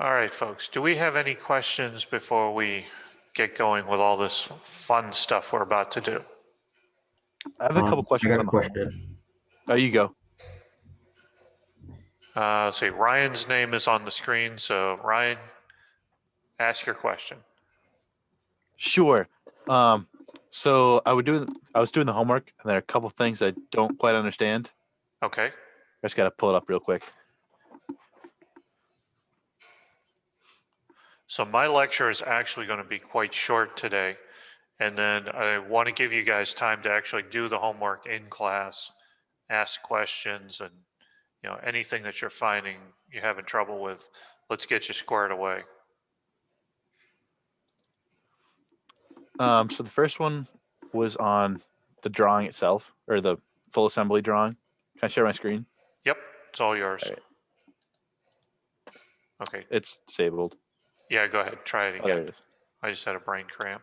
All right, folks, do we have any questions before we get going with all this fun stuff we're about to do? I have a couple I questions got on a the question. Oh, you go. Let's see, Ryan's name is on the screen, so Ryan, ask your question. Sure. So I was doing the homework, and there are a couple things I don't quite understand. Okay, I just got to pull it up real quick. so my lecture is actually going to be quite short today, and then I want to give you guys time to actually do the homework in class, ask questions, and anything that you're finding you're having trouble with, let's get you squared away. So the first one was on the drawing itself, or the full assembly drawing. Can I share my screen? Yep, it's all yours. All right. Okay, It's disabled. yeah, go ahead, try it Oh, there again. it is. I just had a brain cramp.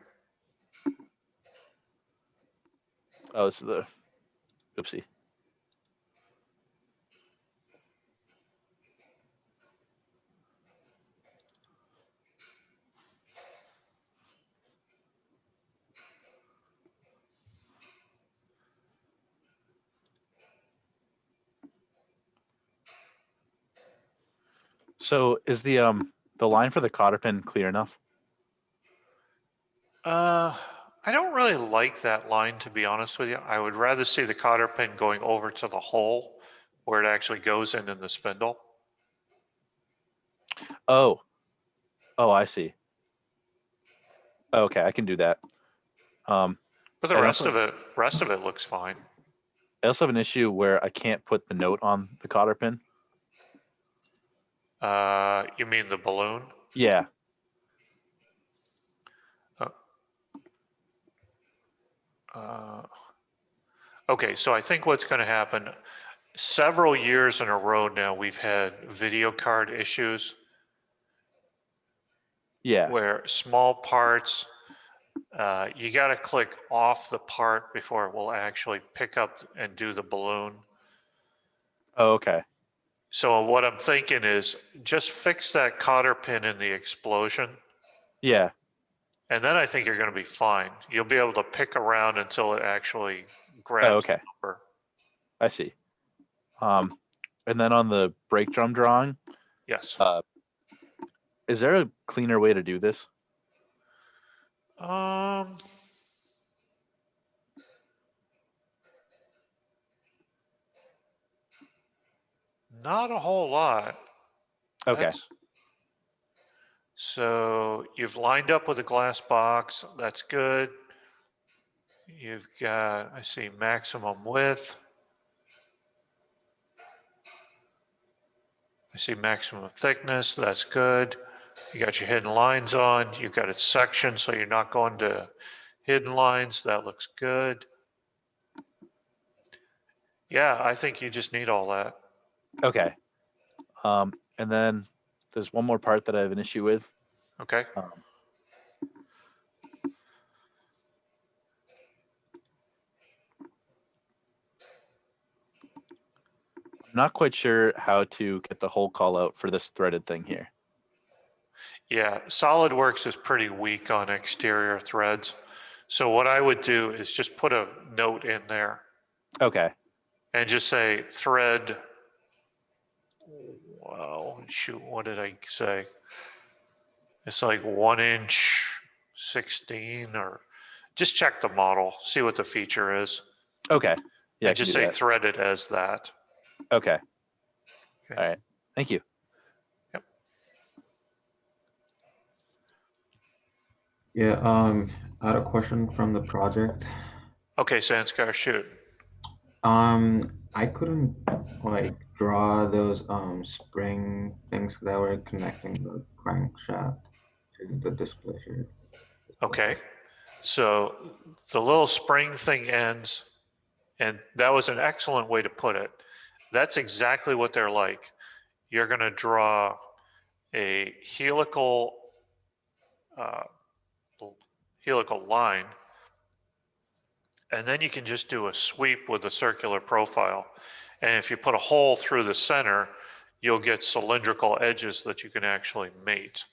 Oh, this is the oopsie. So is the line for the cotter pin clear enough? I don't really like that line, to be honest with you. I would rather see the cotter pin going over to the hole where it actually goes in the spindle. Oh, I see. Okay, I can do that. But the and rest also, of it looks fine. I also have an issue where I can't put the note on the cotter pin. You mean the balloon? Yeah. Okay, so I think what's going to happen, several years in a row now, we've had video card issues Yeah. where small parts, you got to click off the part before it will actually pick up and do the balloon. Oh, okay. So what I'm thinking is just fix that cotter pin in the explosion, Yeah. and then I think you're going to be fine. You'll be able to pick around until it actually grabs Oh, okay. the number. I see. And then on the brake drum drawing, Yes. is there a cleaner way to do this? Not a whole lot. Okay. So you've lined up with a glass box. That's good. You've got, I see, maximum width. I see maximum thickness. That's good. You got your hidden lines on. You've got it sectioned so you're not going to hidden lines. That looks good. Yeah, I think you just need all that. Okay. And then there's one more part that I have an issue with. Okay. I'm not quite sure how to get the hole call out for this threaded thing here. Yeah, SolidWorks is pretty weak on exterior threads. So what I would do is just put a note in there Okay. and just say thread. Well, shoot, what did I say? It's like 1 inch 16, or just check the model, see what the feature is. Okay. Yeah, I And can just do say that. thread it as that. Okay. Okay. All right. Thank you. Yep. Yeah, I had a question from the project. Okay, Sanskar, shoot. I couldn't like draw those spring things that were connecting the crankshaft to the displacer. Okay. So the little spring thing ends, and that was an excellent way to put it. That's exactly what they're like. You're going to draw a uh, helical line, and then you can just do a sweep with a circular profile. And if you put a hole through the center, you'll get cylindrical edges that you can actually mate.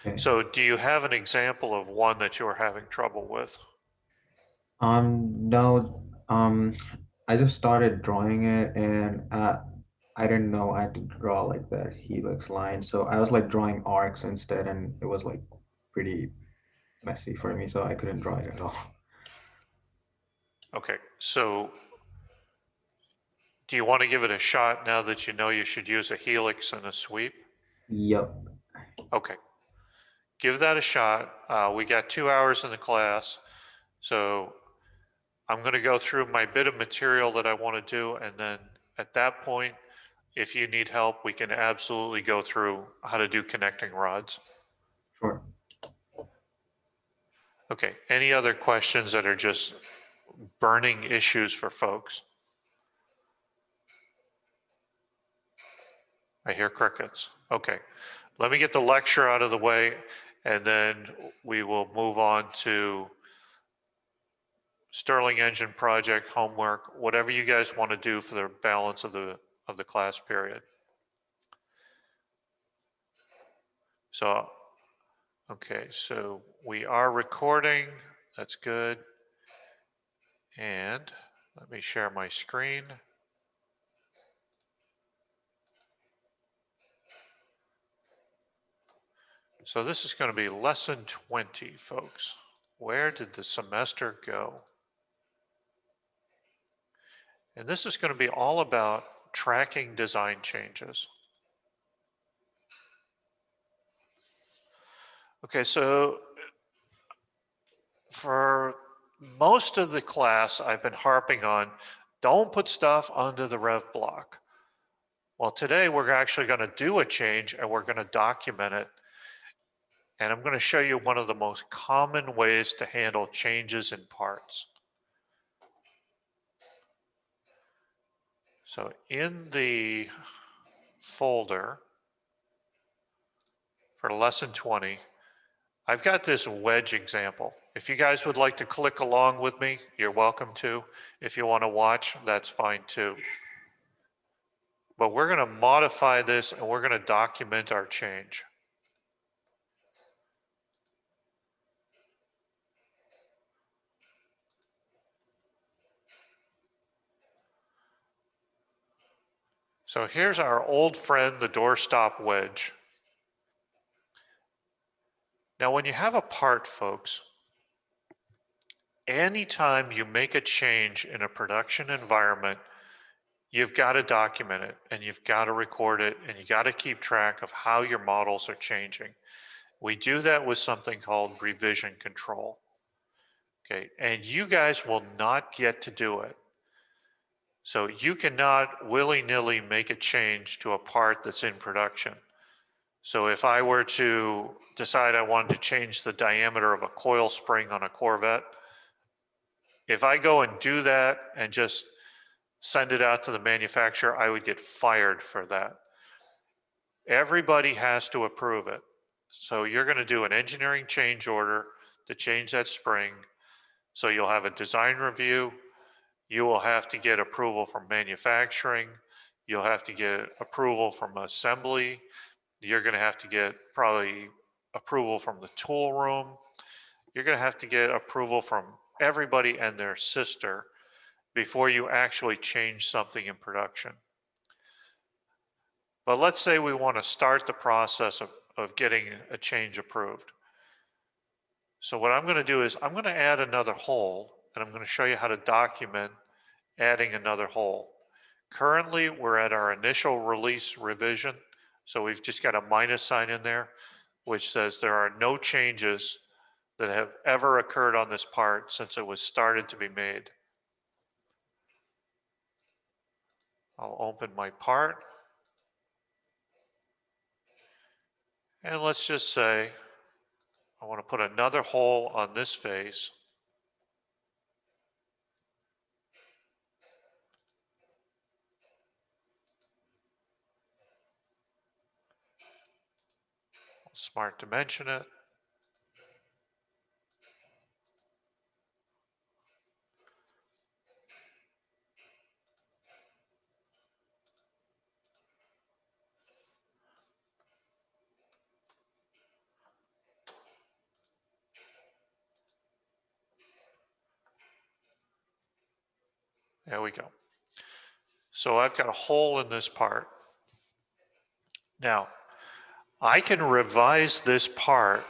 Okay. So do you have an example of one that you're having trouble with? No, I just started drawing it and I didn't know I had to draw like that helix line. So I was like drawing arcs instead, and it was like pretty messy for me, so I couldn't draw it at all. Okay, so do you want to give it a shot now that you know you should use a helix and a sweep? Yep. Okay, give that a shot. We got 2 hours in the class, so I'm going to go through my bit of material that I want to do, and then at that point, if you need help, we can absolutely go through how to do connecting rods. Sure. Okay, any other questions that are just burning issues for folks? I hear crickets. Okay, let me get the lecture out of the way, and then we will move on to Stirling Engine project, homework, whatever you guys want to do for the balance of the class period. So, okay, so we are recording. That's good. And let me share my screen. So this is going to be lesson 20, folks. Where did the semester go? And this is going to be all about tracking design changes. Okay, so for most of the class, I've been harping on, don't put stuff under the rev block. Well, today we're actually going to do a change and we're going to document it. And I'm going to show you one of the most common ways to handle changes in parts. So in the folder for lesson 20, I've got this wedge example. If you guys would like to click along with me, you're welcome to. If you want to watch, that's fine too. But we're going to modify this and we're going to document our change. So here's our old friend, the doorstop wedge. Now, when you have a part, folks, anytime you make a change in a production environment, you've got to document it and you've got to record it and you got to keep track of how your models are changing. We do that with something called revision control. Okay, and you guys will not get to do it. So you cannot willy-nilly make a change to a part that's in production. So if I were to decide I wanted to change the diameter of a coil spring on a Corvette, if I go and do that and just send it out to the manufacturer, I would get fired for that. Everybody has to approve it. So you're going to do an engineering change order to change that spring. So you'll have a design review. You will have to get approval from manufacturing. You'll have to get approval from assembly. You're going to have to get probably approval from the tool room. You're going to have to get approval from everybody and their sister before you actually change something in production. But let's say we want to start the process of getting a change approved. So what I'm going to do is I'm going to add another hole, and I'm going to show you how to document adding another hole. Currently, we're at our initial release revision, so we've just got a minus sign in there, which says there are no changes that have ever occurred on this part since it was started to be made. I'll open my part. And let's just say I want to put another hole on this face. Smart dimension it. There we go. So I've got a hole in this part. Now, I can revise this part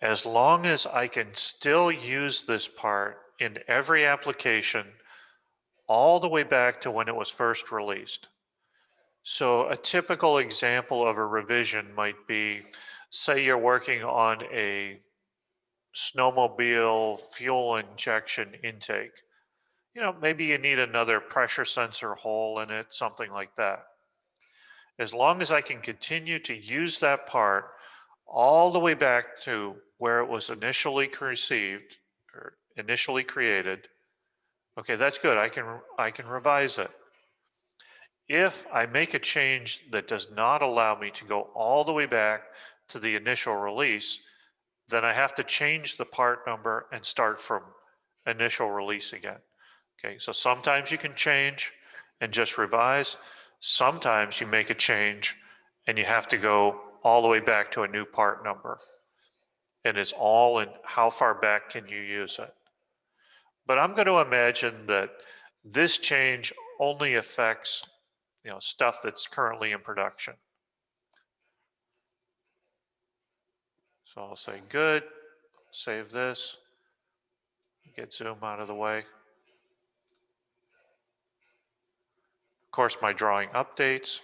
as long as I can still use this part in every application all the way back to when it was first released. So a typical example of a revision might be, say you're working on a snowmobile fuel injection intake. You know, maybe you need another pressure sensor hole in it, something like that. As long as I can continue to use that part all the way back to where it was initially conceived or initially created, okay, that's good. I can revise it. If I make a change that does not allow me to go all the way back to the initial release, then I have to change the part number and start from initial release again. Okay, so sometimes you can change and just revise. Sometimes you make a change and you have to go all the way back to a new part number. And it's all in how far back can you use it. But I'm going to imagine that this change only affects, you know, stuff that's currently in production. So I'll say good, save this, get zoom out of the way. Of course, my drawing updates.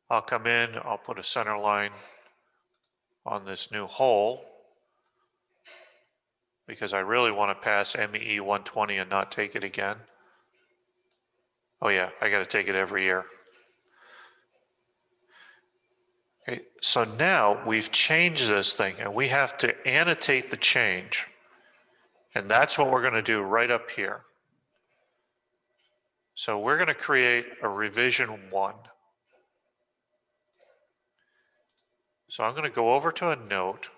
I'll come in, I'll put a center line on this new hole because I really want to pass ME 120 and not take it again. Oh yeah, I got to take it every year. Okay, so now we've changed this thing and we have to annotate the change. And that's what we're going to do right up here. So we're going to create a revision 1. So I'm going to go over to a note.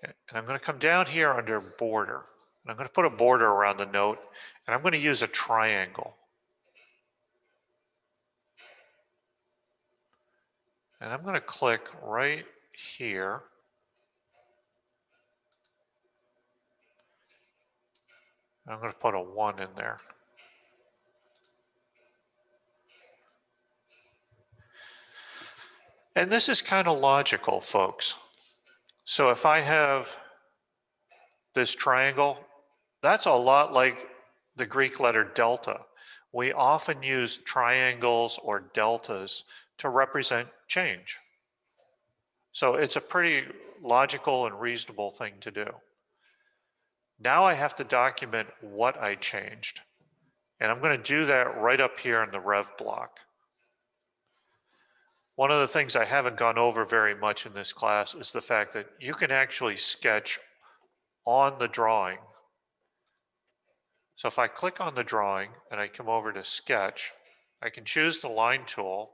And I'm going to come down here under border. And I'm going to put a border around the note. And I'm going to use a triangle. And I'm going to click right here. I'm going to put a 1 in there. And this is kind of logical, folks. So if I have this triangle, that's a lot like the Greek letter delta. We often use triangles or deltas to represent change. So it's a pretty logical and reasonable thing to do. Now I have to document what I changed. And I'm going to do that right up here in the rev block. One of the things I haven't gone over very much in this class is the fact that you can actually sketch on the drawing. So if I click on the drawing and I come over to sketch, I can choose the line tool.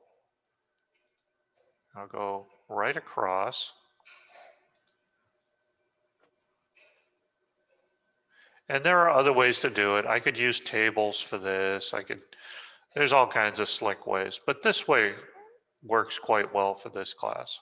I'll go right across. And there are other ways to do it. I could use tables for this. There's all kinds of slick ways, but this way works quite well for this class.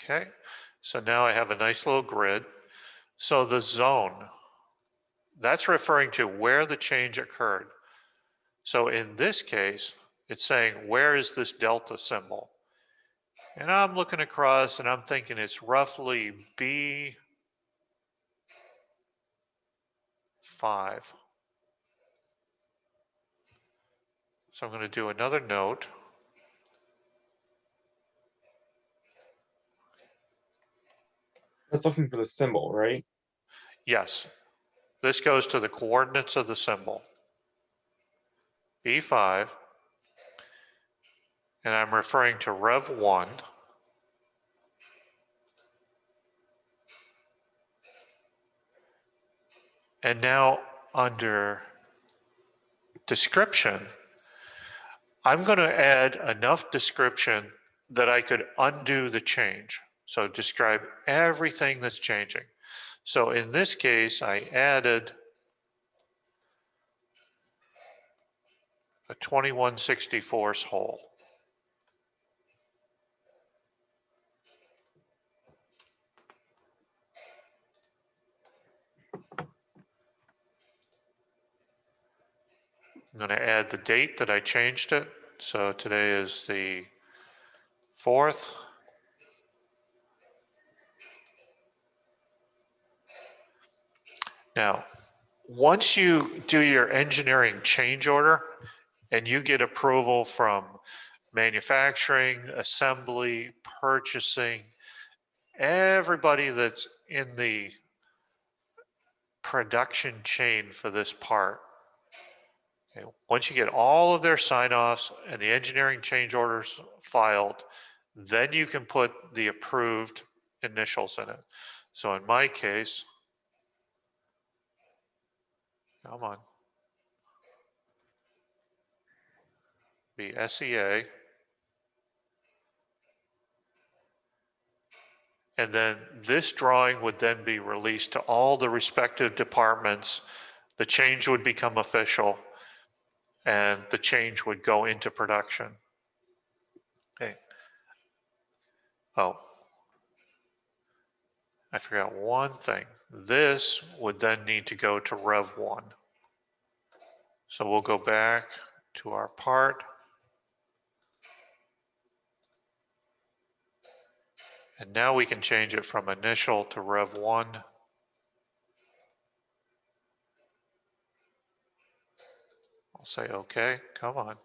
Okay, so now I have a nice little grid. So the zone, that's referring to where the change occurred. So in this case, it's saying, where is this delta symbol? And I'm looking across and I'm thinking it's roughly B5. So I'm going to do another note. That's looking for the symbol, right? Yes, this goes to the coordinates of the symbol. B5, and I'm referring to Rev 1. And now under description, I'm going to add enough description that I could undo the change. So describe everything that's changing. So in this case, I added a 21/64 hole. I'm going to add the date that I changed it. So today is the 4th. Now, once you do your engineering change order and you get approval from manufacturing, assembly, purchasing, everybody that's in the production chain for this part, okay, once you get all of their sign-offs and the engineering change orders filed, then you can put the approved initials in it. So in my case, come on, be SEA. And then this drawing would then be released to all the respective departments. The change would become official and the change would go into production. Okay. Oh, I forgot one thing. This would then need to go to Rev 1. So we'll go back to our part. And now we can change it from initial to Rev 1. I'll say, okay, come on.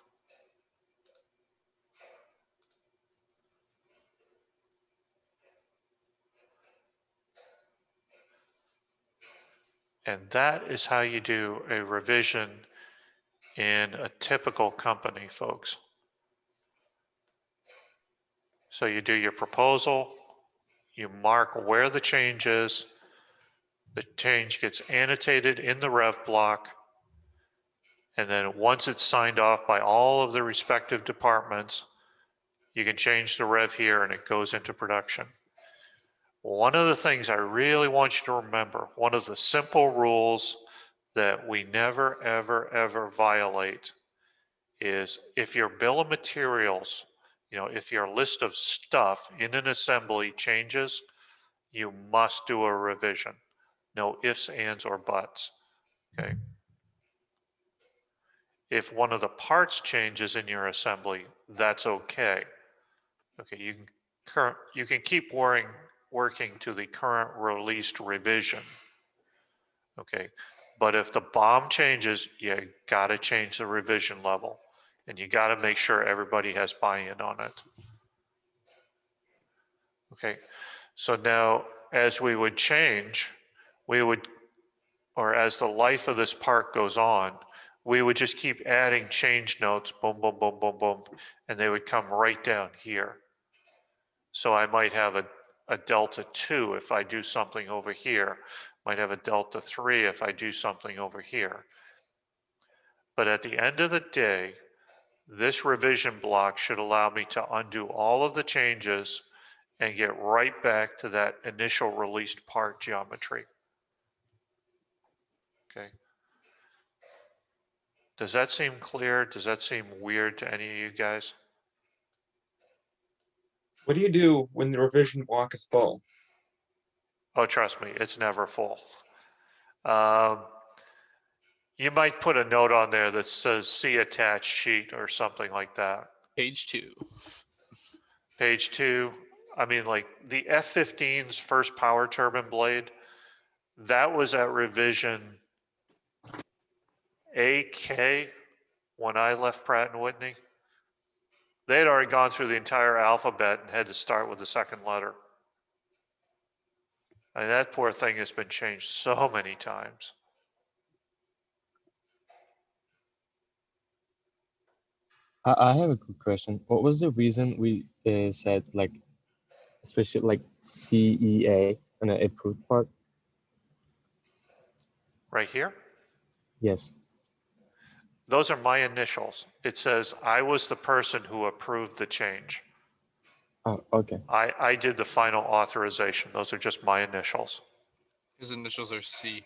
And that is how you do a revision in a typical company, folks. So you do your proposal, you mark where the change is, the change gets annotated in the rev block, and then once it's signed off by all of the respective departments, you can change the rev here and it goes into production. One of the things I really want you to remember, one of the simple rules that we never, ever, ever violate is if your bill of materials, if your list of stuff in an assembly changes, you must do a revision. No ifs, ands, or buts, okay? If one of the parts changes in your assembly, that's okay. Okay, you can keep working to the current released revision. Okay, but if the BOM changes, you gotta change the revision level and you gotta make sure everybody has buy-in on it. Okay, so now as we would change, or as the life of this part goes on, we would just keep adding change notes, boom, boom, boom, boom, boom, and they would come right down here. So I might have a delta 2 if I do something over here, might have a delta 3 if I do something over here. But at the end of the day, this revision block should allow me to undo all of the changes and get right back to that initial released part geometry. Okay. Does that seem clear? Does that seem weird to any of you guys? What do you do when the revision block is full? Oh, trust me, it's never full. You might put a note on there that says see attached sheet or something like that. Page 2. Page 2, I mean, like the F-15's first power turbine blade, that was at revision AK when I left Pratt & Whitney. They had already gone through the entire alphabet and had to start with the second letter. And that poor thing has been changed so many times. I have a quick question. What was the reason we said like, especially like CEA on an approved part? Right here, Yes. those are my initials. It says I was the person who approved the change. Oh, okay. I did the final authorization. Those are just my initials. His initials are C.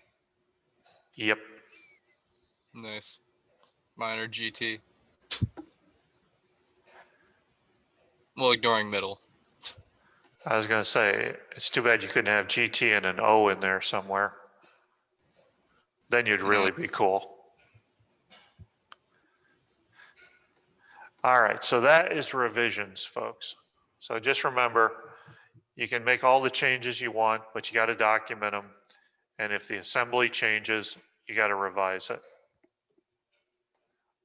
Yep. Nice. Mine are GT. Well, ignoring middle. I was going to say, it's too bad you couldn't have GT and an O in there somewhere. Then you'd really be cool. All right, so that is revisions, folks. So just remember, you can make all the changes you want, but you got to document them. And if the assembly changes, you got to revise it.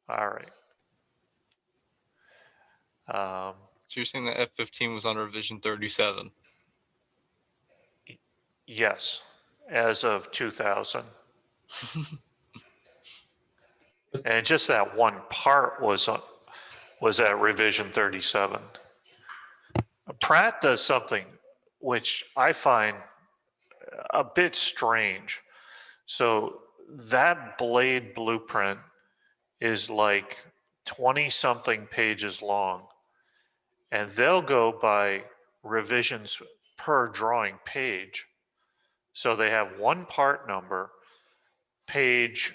All right. So you're saying the F-15 was on revision 37. Yes, as of 2000. And just that one part was at revision 37. Pratt does something which I find a bit strange. So that blade blueprint is like 20 something pages long, and they'll go by revisions per drawing page. So they have one part number. Page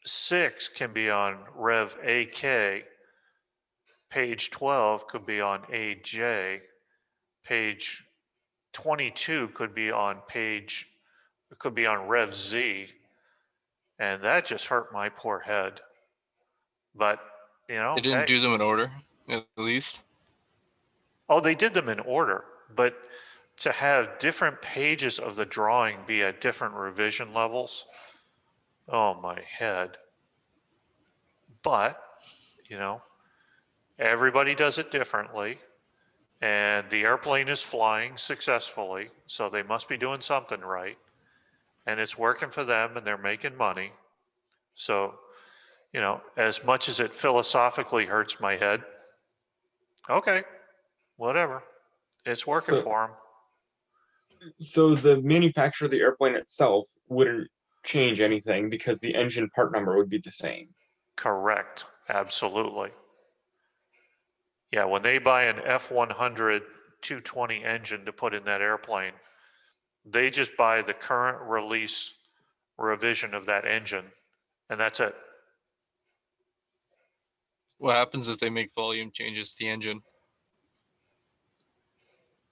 6 can be on Rev AK. Page 12 could be on AJ. Page 22 could be on Rev Z. And that just hurt my poor head. But, you know, They didn't hey. do them in order, at least. Oh, they did them in order, but to have different pages of the drawing be at different revision levels, oh my head. But, you know, everybody does it differently, and the airplane is flying successfully, so they must be doing something right, and it's working for them, and they're making money. So, you know, as much as it philosophically hurts my head, okay, whatever. It's working So- for them. So the manufacturer of the airplane itself wouldn't change anything because the engine part number would be the same. Correct, absolutely. Yeah, when they buy an F-100 220 engine to put in that airplane, they just buy the current release revision of that engine, and that's it. What happens if they make volume changes to the engine?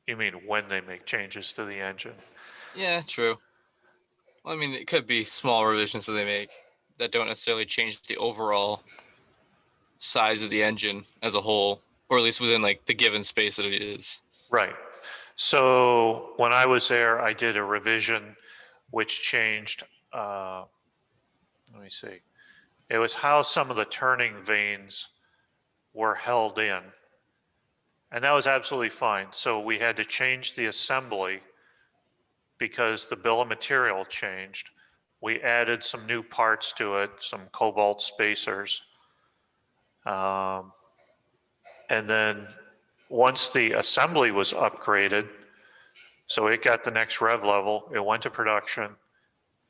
You mean when they make changes to the engine? Yeah, true. Well, I mean, it could be small revisions that they make that don't necessarily change the overall size of the engine as a whole, or at least within like the given space that it is. Right. So when I was there, I did a revision which changed, let me see. It was how some of the turning vanes were held in. And that was absolutely fine. So we had to change the assembly because the bill of material changed. We added some new parts to it, some cobalt spacers. And then once the assembly was upgraded, so it got the next rev level, it went to production,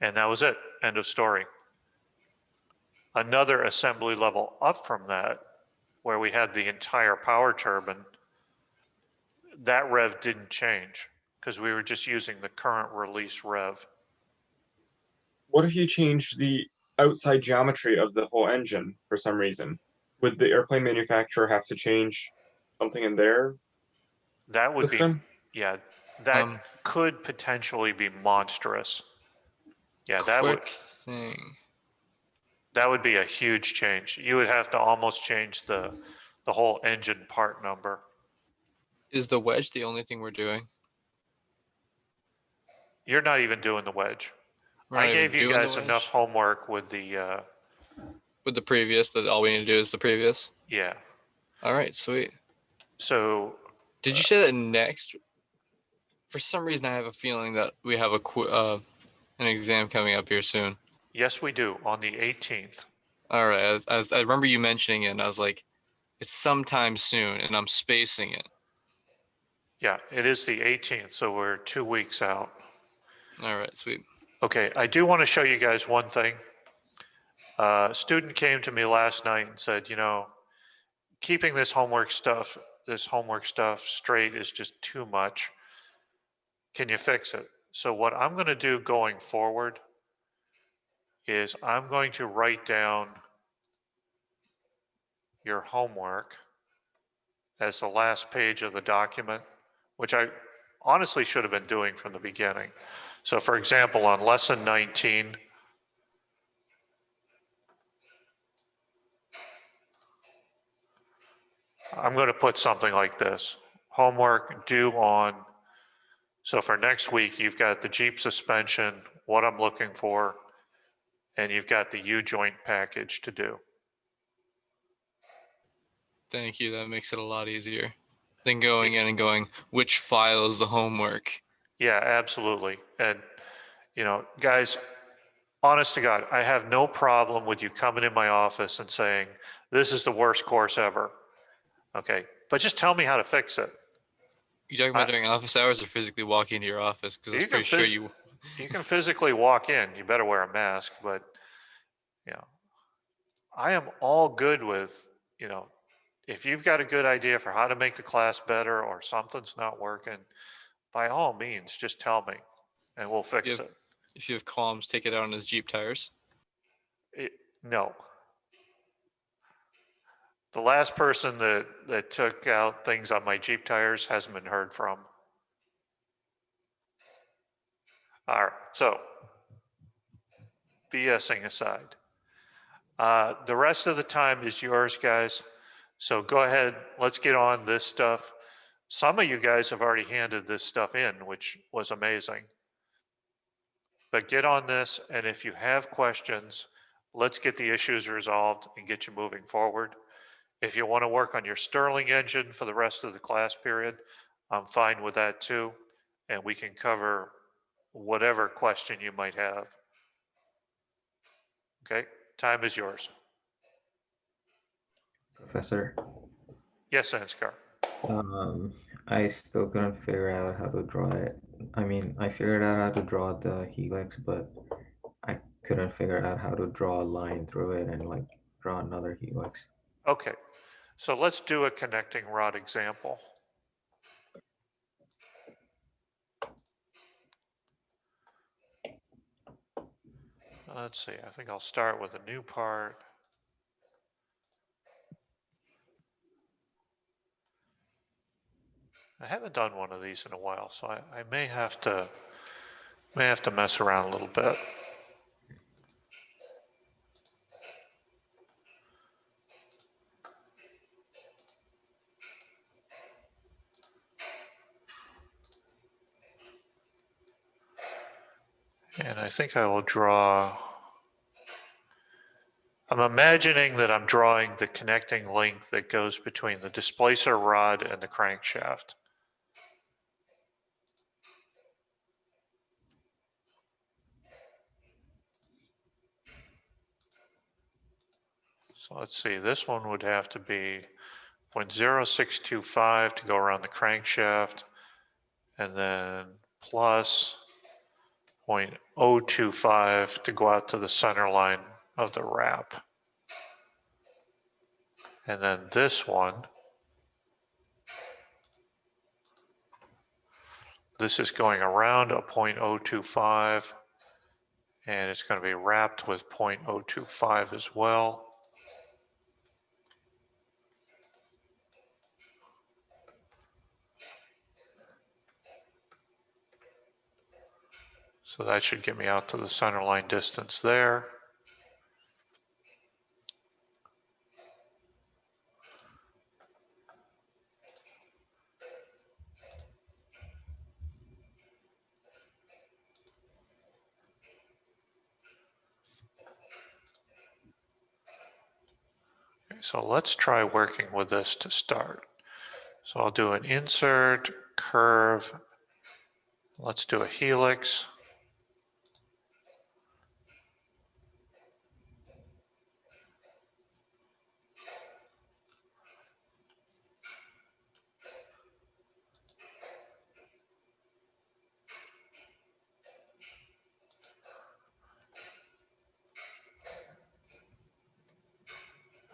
and that was it, end of story. Another assembly level up from that, where we had the entire power turbine, that rev didn't change because we were just using the current release rev. What if you change the outside geometry of the whole engine for some reason? Would the airplane manufacturer have to change something in their That would be, system? yeah, that Um, could potentially be monstrous. Yeah, that would, Quick thing. that would be a huge change. You would have to almost change the whole engine part number. Is the wedge the only thing we're doing? You're not even doing the wedge. We're I not even gave you doing the guys enough wedge? homework with the, With the previous, that all we need to do is the previous? yeah. All right, sweet. So Did you say that next? For some reason, I have a feeling that we have an exam coming up here soon. yes, we do on the 18th. All right, I remember you mentioning it, and I was like, it's sometime soon, and I'm spacing it. Yeah, it is the 18th, so we're 2 weeks out. All right, sweet. Okay, I do want to show you guys one thing. A student came to me last night and said, you know, keeping this homework stuff this homework stuff straight is just too much. Can you fix it? So what I'm going to do going forward is I'm going to write down your homework as the last page of the document, which I honestly should have been doing from the beginning. So for example, on lesson 19, I'm going to put something like this: homework due on. So for next week, you've got the Jeep suspension, what I'm looking for, and you've got the U-joint package to do. Thank you. That makes it a lot easier than going in and going, which file is the homework? Yeah, absolutely. And, you know, guys, honest to God, I have no problem with you coming in my office and saying, this is the worst course ever. Okay, but just tell me how to fix it. You talking about I- during office hours or physically walking into your office? Because You I'm can pretty sure phys- you. You can physically walk in, you better wear a mask, but, you know, I am all good with, you know, if you've got a good idea for how to make the class better or something's not working, by all means, just tell me and we'll fix Yep. it. If you have qualms, take it out on his Jeep tires. No. The last person that took out things on my Jeep tires hasn't been heard from. All right, so BSing aside, the rest of the time is yours, guys. So go ahead, let's get on this stuff. Some of you guys have already handed this stuff in, which was amazing. But get on this, and if you have questions, let's get the issues resolved and get you moving forward. If you want to work on your Sterling engine for the rest of the class period, I'm fine with that too. And we can cover whatever question you might have. Okay, time is yours. Professor, Yes, Anskar. I still couldn't figure out how to draw it. I mean, I figured out how to draw the helix, but I couldn't figure out how to draw a line through it and like draw another helix. Okay, so let's do a connecting rod example. Let's see, I think I'll start with a new part. I haven't done one of these in a while, so I may have to mess around a little bit. And I think I will draw, I'm imagining that I'm drawing the connecting link that goes between the displacer rod and the crankshaft. So let's see, this one would have to be 0.0625 to go around the crankshaft, and then plus 0.025 to go out to the center line of the wrap. And then this one, this is going around a 0.025, and it's going to be wrapped with 0.025 as well. So that should get me out to the center line distance there. Okay, so let's try working with this to start. So I'll do an insert, curve. Let's do a helix.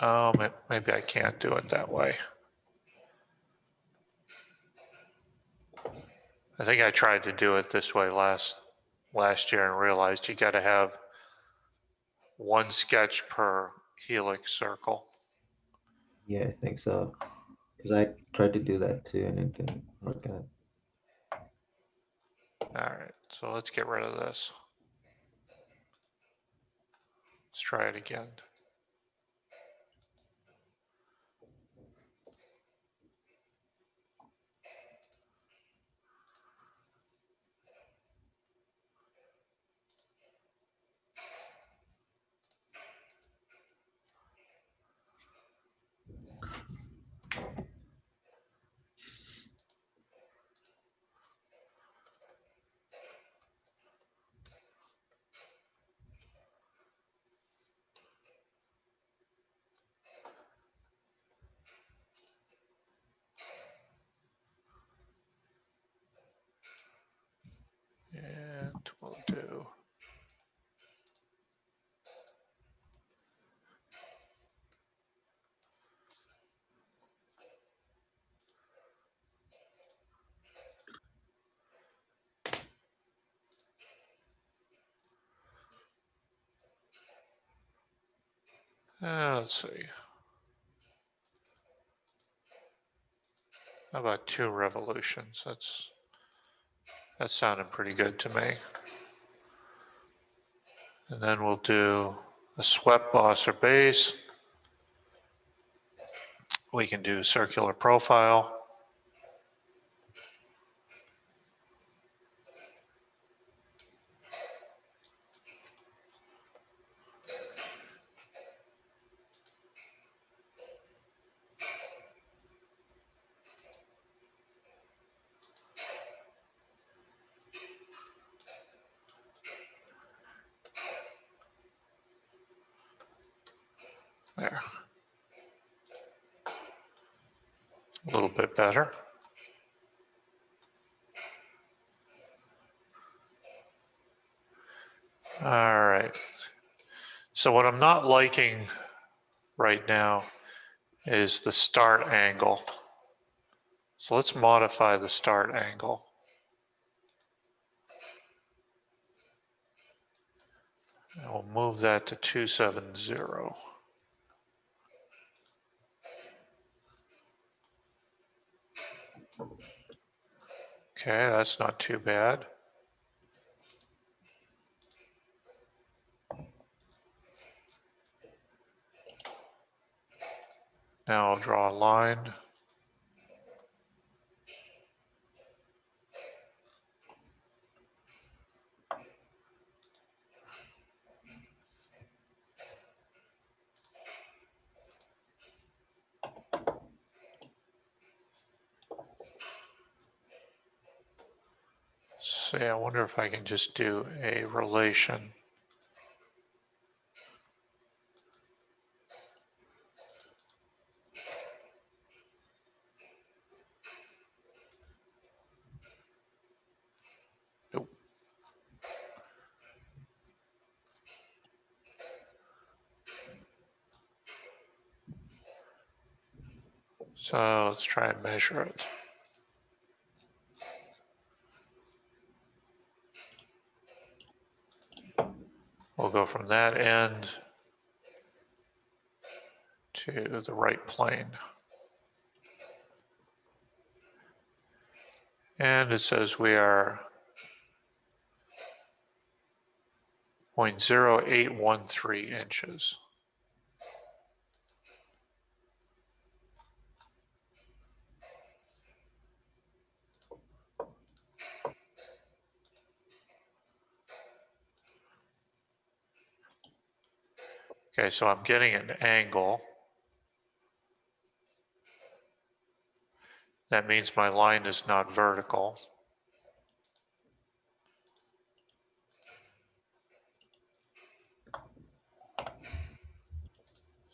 Oh, maybe I can't do it that way. I think I tried to do it this way last year and realized you got to have one sketch per helix circle. Yeah, I think so. Because I tried to do that too and it didn't work out. All right, so let's get rid of this. Let's try it again. And we'll do. Let's see. How about 2 revolutions? That's sounding pretty good to me. And then we'll do a swept boss or base. We can do circular profile. There. A little bit better. All right. So what I'm not liking right now is the start angle. So let's modify the start angle. And we'll move that to 270. Okay, that's not too bad. Now I'll draw a line. See, I wonder if I can just do a relation. Nope. So let's try and measure it. We'll go from that end to the right plane. And it says we are 0.0813 inches. Okay, so I'm getting an angle. That means my line is not vertical. So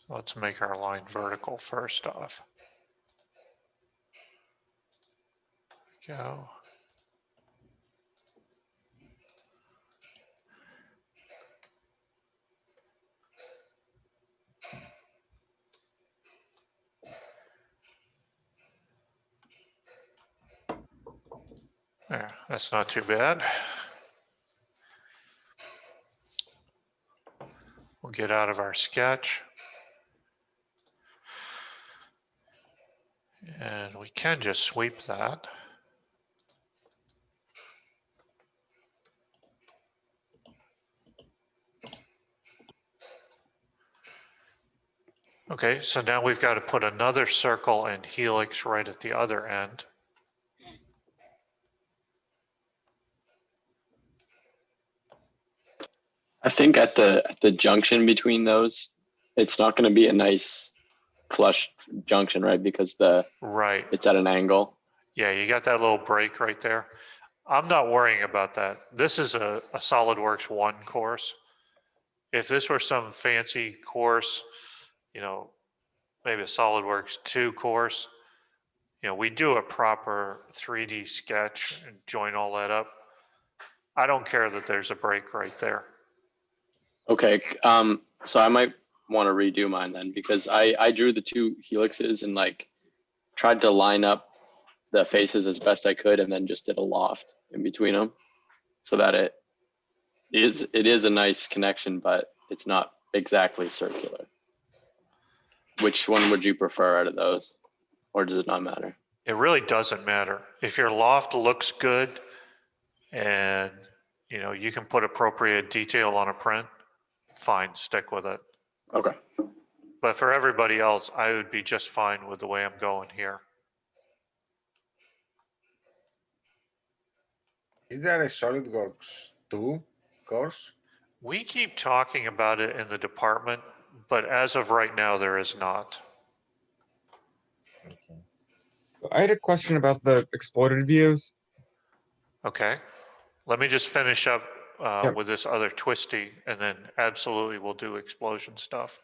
let's make our line vertical first off. Go. There, that's not too bad. We'll get out of our sketch. And we can just sweep that. Okay, so now we've got to put another circle and helix right at the other end. I think at the junction between those, it's not going to be a nice flush junction, right? Because Right. it's at an angle. Yeah, you got that little break right there. I'm not worrying about that. This is a SolidWorks 1 course. If this were some fancy course, you know, maybe a SolidWorks 2 course, you know, we do a proper 3D sketch and join all that up. I don't care that there's a break right there. Okay. So I might want to redo mine then, because I drew the two helixes and like tried to line up the faces as best I could, and then just did a loft in between them, so that it is a nice connection, but it's not exactly circular. Which one would you prefer out of those, or does it not matter? It really doesn't matter. If your loft looks good and, you know, you can put appropriate detail on a print, fine, stick with it. Okay. But for everybody else, I would be just fine with the way I'm going here. Is there a SolidWorks 2 course? We keep talking about it in the department, but as of right now, there is not. Okay. I had a question about the exploded views. Okay, let me just finish up Yep. with this other twisty, and then absolutely we'll do explosion stuff.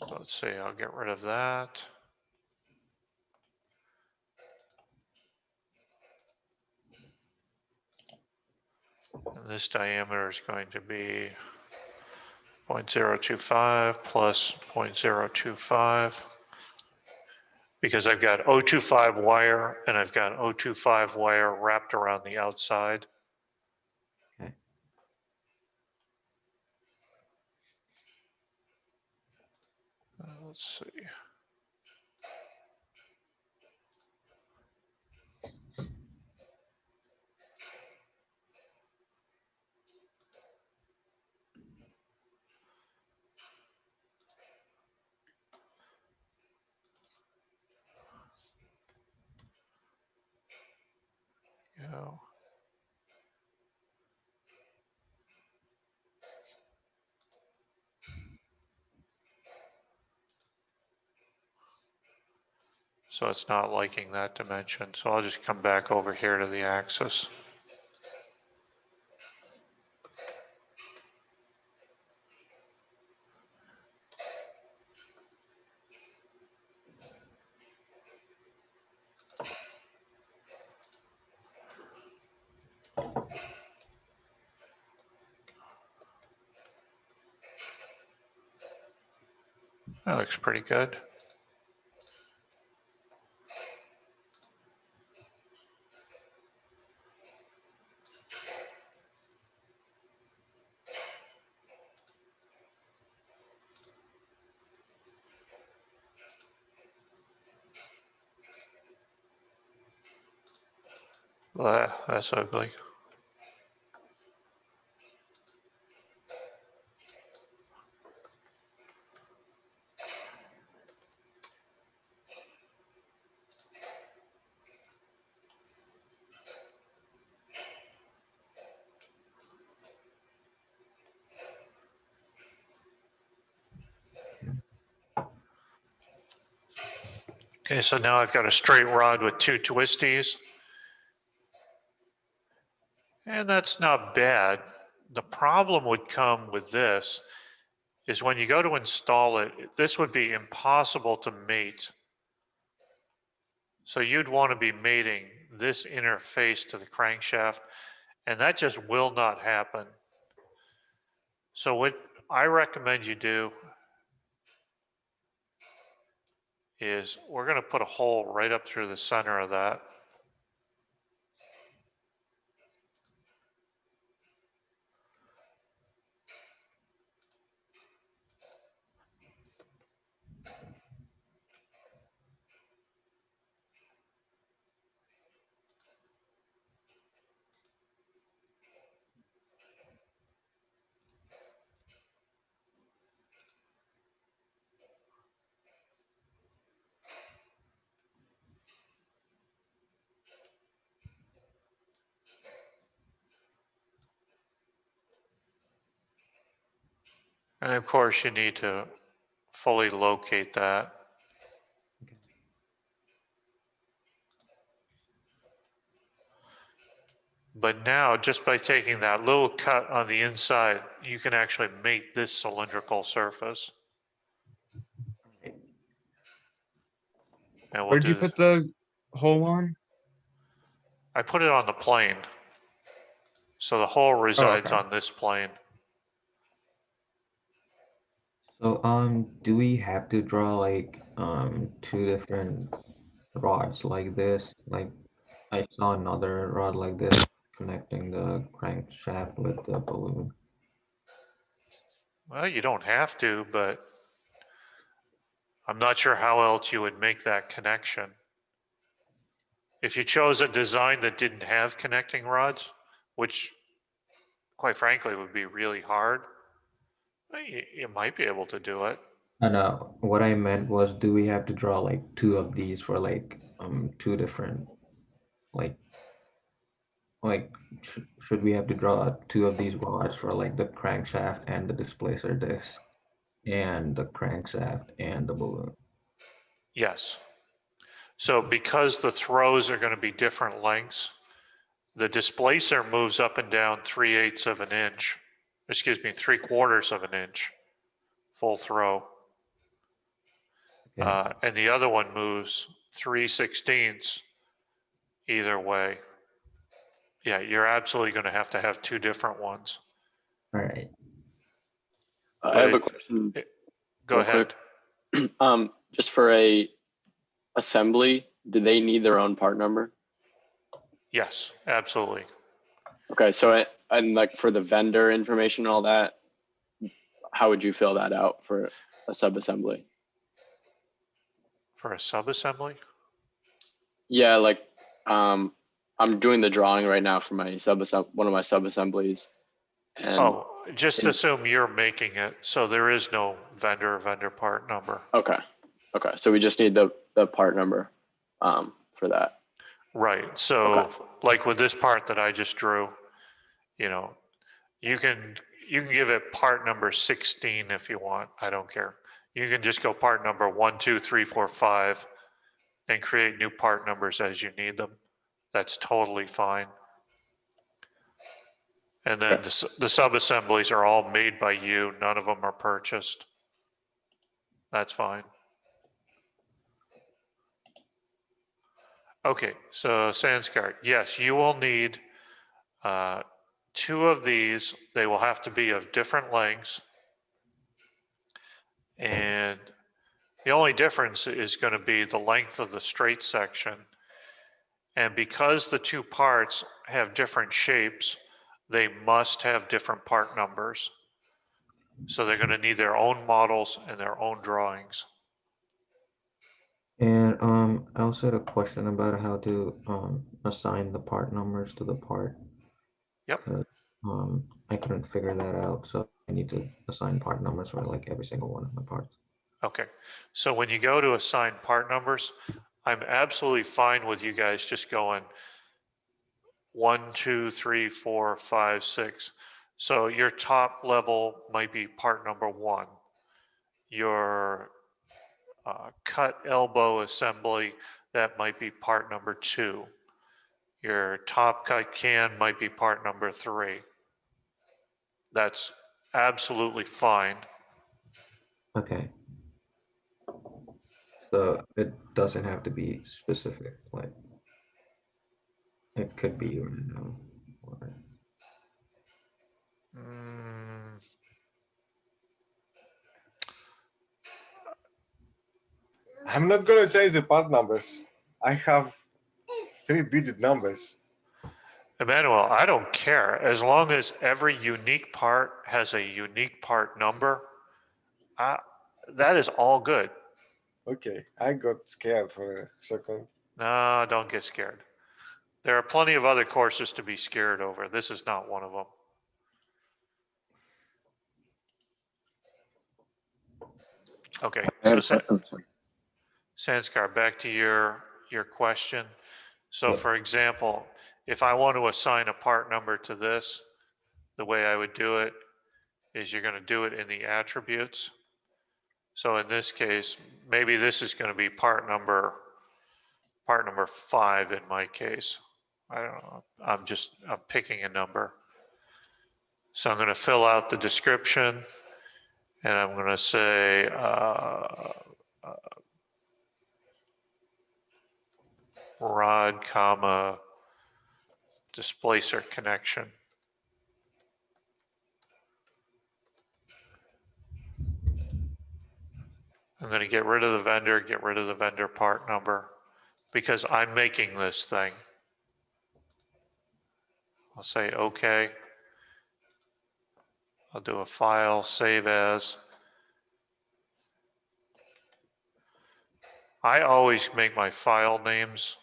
So let's see, I'll get rid of that. And this diameter is going to be 0.025 plus 0.025. Because I've got 025 wire and I've got 025 wire wrapped around the outside. Okay. Let's see. Go. So it's not liking that dimension. So I'll just come back over here to the axis. That looks pretty good. That's ugly. Okay, so now I've got a straight rod with two twisties. And that's not bad. The problem would come with this is when you go to install it, this would be impossible to mate. So you'd want to be mating this interface to the crankshaft, and that just will not happen. So what I recommend you do is we're going to put a hole right up through the center of that. And of course, you need to fully locate that. But now, just by taking that little cut on the inside, you can actually mate this cylindrical surface. And we'll Where'd you do, put the hole on? I put it on the plane. So the hole resides okay. on this plane. So do we have to draw like two different rods like this? Like I saw another rod like this connecting the crankshaft with the balloon. Well, you don't have to, but I'm not sure how else you would make that connection. If you chose a design that didn't have connecting rods, which quite frankly would be really hard, you might be able to do it. No, what I meant was, do we have to draw like two of these for like two different like should we have to draw two of these rods for like the crankshaft and the displacer disc and the crankshaft and the balloon? Yes. So because the throws are going to be different lengths, the displacer moves up and down 3/8 of an inch, excuse me, 3/4 of an inch, full throw. Okay. And the other one moves 3/16 either way. Yeah, you're absolutely going to have two different ones. All right. I have a question. Go real ahead. quick. Just for a assembly, do they need their own part number? Yes, absolutely. Okay, so and like for the vendor information and all that, how would you fill that out for a sub-assembly? For a sub-assembly? Yeah, like I'm doing the drawing right now for my one of my sub-assemblies. And Oh, just assume you're making it, so there is no vendor part number. okay. So we just need the part number for that. Right. So Okay. like with this part that I just drew, you know, you can give it part number 16 if you want. I don't care. You can just go part number 1, 2, 3, 4, 5 and create new part numbers as you need them. That's totally fine. And then the sub-assemblies are all made by you. None of them are purchased. That's fine. Okay, so Sanskar, yes, you will need two of these. They will have to be of different lengths. And the only difference is going to be the length of the straight section. And because the two parts have different shapes, they must have different part numbers. So they're going to need their own models and their own drawings. And I also had a question about how to assign the part numbers to the part. Yep. I couldn't figure that out, so I need to assign part numbers for like every single one of my parts. Okay, so when you go to assign part numbers, I'm absolutely fine with you guys just going 1, 2, 3, 4, 5, 6. So your top level might be part number 1. Your cut elbow assembly, that might be part number 2. Your top cut can might be part number 3. That's absolutely fine. Okay. So it doesn't have to be specific, like it could be random. Or... Mm, I'm not gonna change the part numbers. I have 3-digit numbers. Emmanuel, I don't care. As long as every unique part has a unique part number, that is all good. Okay, I got scared for a second. No, don't get scared. There are plenty of other courses to be scared over. This is not one of them. Okay, so Sanskar, back to your question. So Yep. for example, if I want to assign a part number to this, the way I would do it is you're going to do it in the attributes. So in this case, maybe this is going to be part number 5 in my case. I don't know. I'm picking a number. So I'm going to fill out the description and I'm going to say, rod, comma, displacer connection. I'm going to get rid of the vendor part number, because I'm making this thing. I'll say okay. I'll do a file, save as. I always make my file names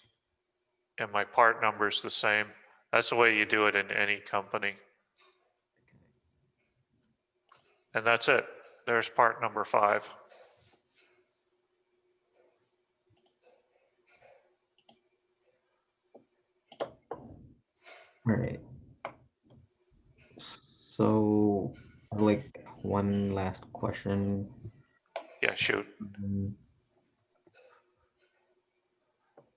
and my part numbers the same. That's the way you do it in any company. And that's it. There's part number 5. All right. So, like one last question. Yeah, shoot.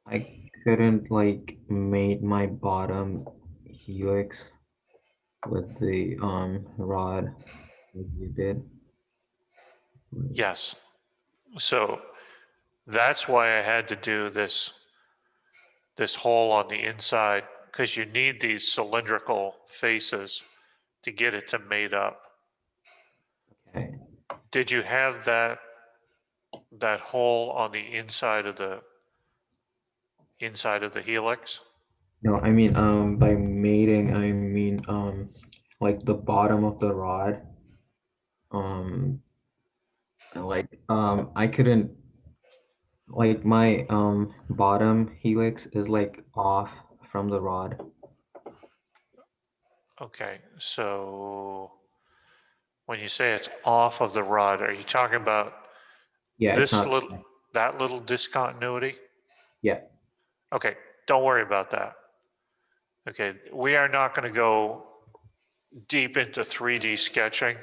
I couldn't like mate my bottom helix with the rod like you did. Yes. So that's why I had to do this hole on the inside, because you need these cylindrical faces to get it to mate up. Okay. Did you have that hole on the inside of the helix? No, I mean by mating I mean like the bottom of the rod. Like I couldn't like my bottom helix is like off from the rod. Okay, so when you say it's off of the rod, are you talking about Yeah, it's not. that little discontinuity? Yeah. Okay, don't worry about that. Okay, we are not going to go deep into 3D sketching,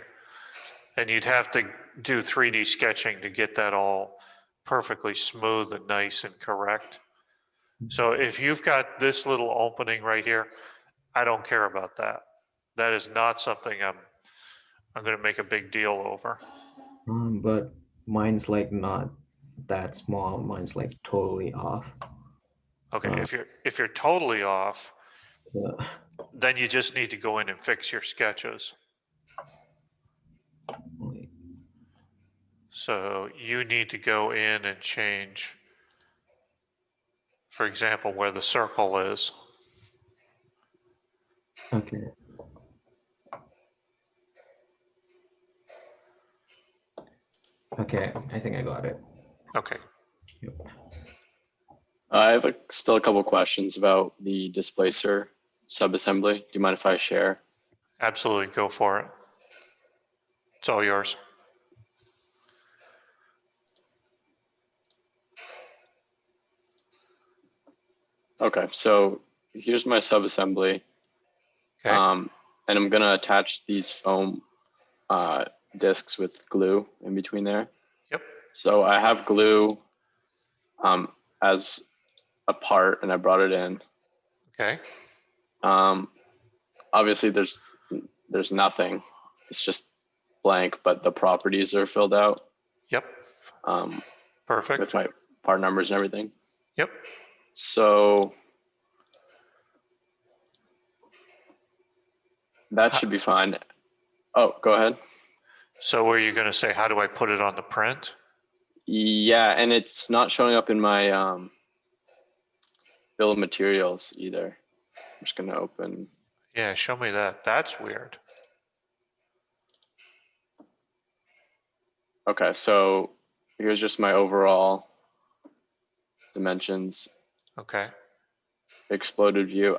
and you'd have to do 3D sketching to get that all perfectly smooth and nice and correct. So if you've got this little opening right here, I don't care about that. That is not something I'm going to make a big deal over. But mine's like not that small. Mine's like totally off. Okay, if you're totally off, Yeah. then you just need to go in and fix your sketches. So you need to go in and change, for example, where the circle is. Okay. Okay, I think I got it. Okay. Yep. I have still a couple questions about the displacer subassembly. Do you mind if I share? Absolutely, go for it. It's all yours. Okay, so here's my subassembly. Okay. And I'm gonna attach these foam discs with glue in between there. Yep. So I have glue as a part, and I brought it in. Okay. Obviously, there's nothing. It's just blank, but the properties are filled out. Yep, with perfect. my part numbers and everything. Yep. So that should be fine. Oh, go ahead. So were you going to say, how do I put it on the print? Yeah, and it's not showing up in my bill of materials either. I'm just gonna open. Yeah, show me that. That's weird. Okay, so here's just my overall dimensions, Okay. exploded view.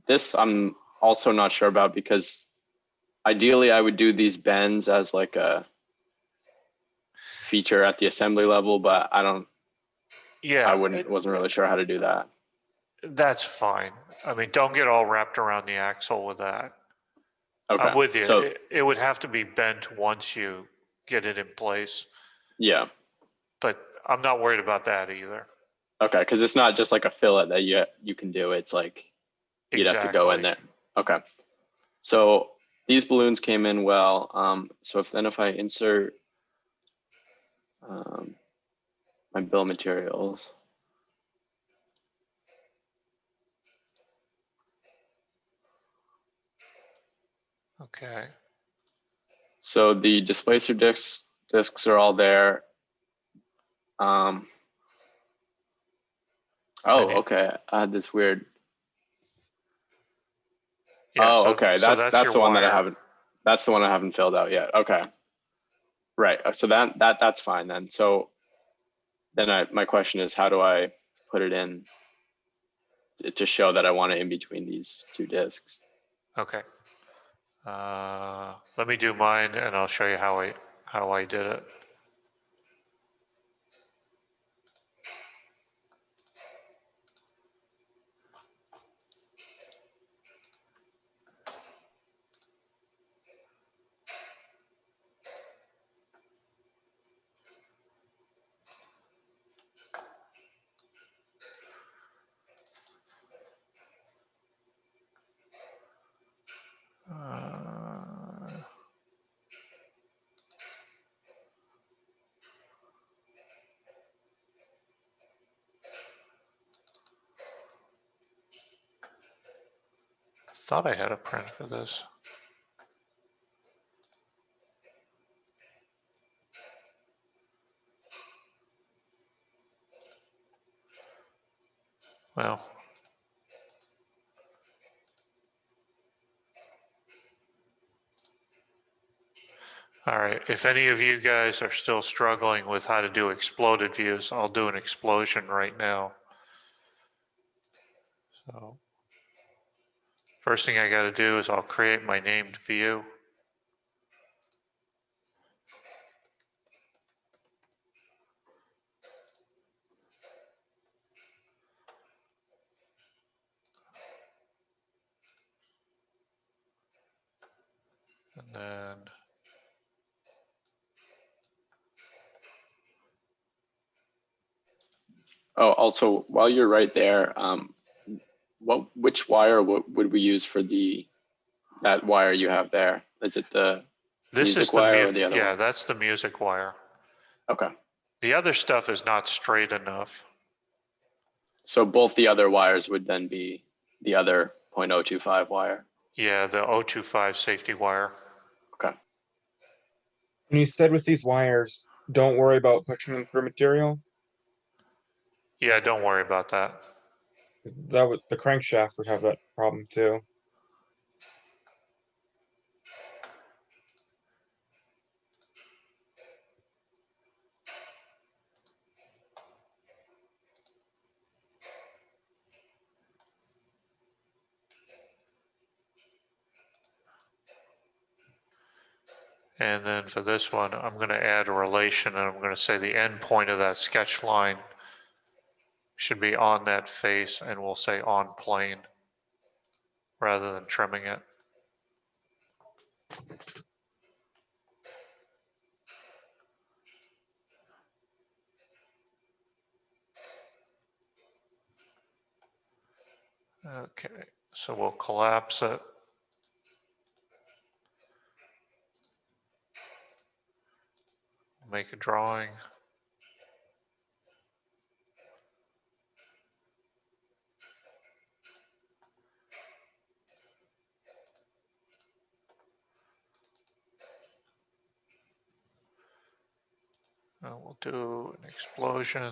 This I'm also not sure about because ideally I would do these bends as like a feature at the assembly level, but I Yeah, wasn't really sure how to do that. that's fine. I mean, don't get all wrapped around the axle with that. Okay, I'm with you. so It would have to be bent once you get it in place, yeah, but I'm not worried about that either. okay, because it's not just like a fillet that you can do. It's like you'd have to go in there. Okay, so these balloons came in well. So if I insert my bill of materials. Okay. So the displacer discs are all there. Oh, okay. I had this weird. Yeah, Oh, so, okay. so That's your the one that I wire. haven't. That's the one I haven't filled out yet. Okay. Right. So that's fine then. So then my question is, how do I put it in to show that I want it in between these two discs? Okay. Let me do mine and I'll show you how I did it. I thought I had a print for this. Well, all right. If any of you guys are still struggling with how to do exploded views, I'll do an explosion right now. So first thing I got to do is I'll create my named view. And then Oh, also while you're right there, which wire would we use for that wire you have there? Is it the this music is the wire or the other yeah, one? that's the music wire. Okay. The other stuff is not straight enough. So both the other wires would then be the other 0.025 wire. Yeah, the 025 safety wire. Okay. And you said with these wires, don't worry about pushing them through material. Yeah, don't worry about that. 'Cause the crankshaft would have that problem too. And then for this one, I'm going to add a relation and I'm going to say the end point of that sketch line should be on that face and we'll say on plane rather than trimming it. Okay, so we'll collapse it. make a drawing. We'll do an explosion.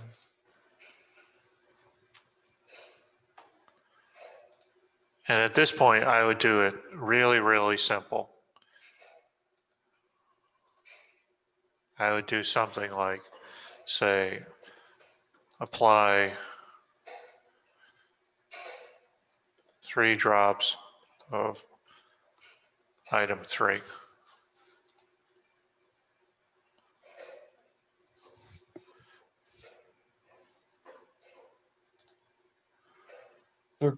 And at this point, I would do it really, really simple. I would do something like, say, apply 3 drops of item 3. So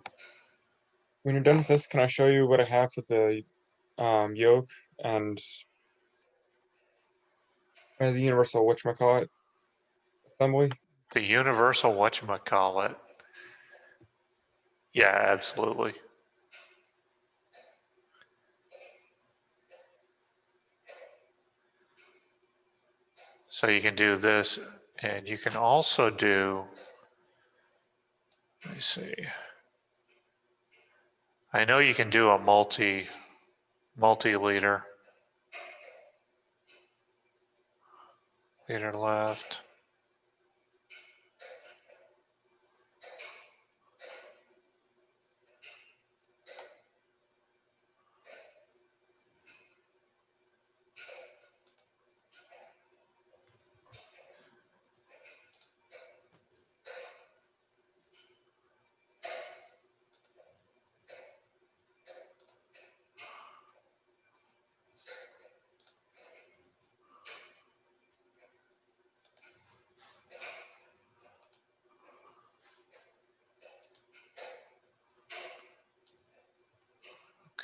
when you're done with this, can I show you what I have with the yoke and the universal whatchamacallit assembly? The universal whatchamacallit. Yeah, absolutely. So you can do this, and you can also do, let me see. I know you can do a multi-leader. Leader left.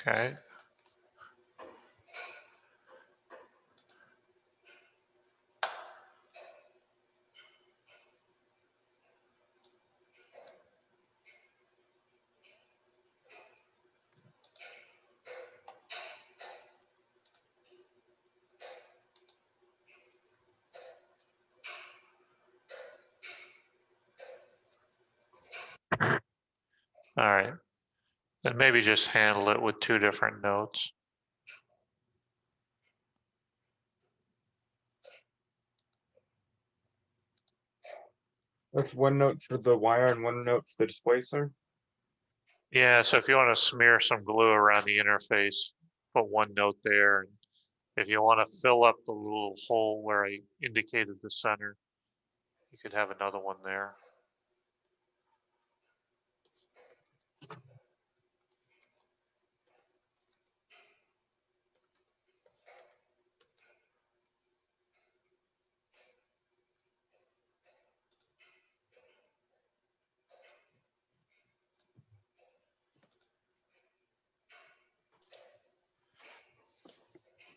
Okay. All right. And maybe just handle it with 2 different notes. That's 1 note for the wire and 1 note for the displacer. Yeah, so if you want to smear some glue around the interface, put 1 note there. And if you want to fill up the little hole where I indicated the center, you could have another one there.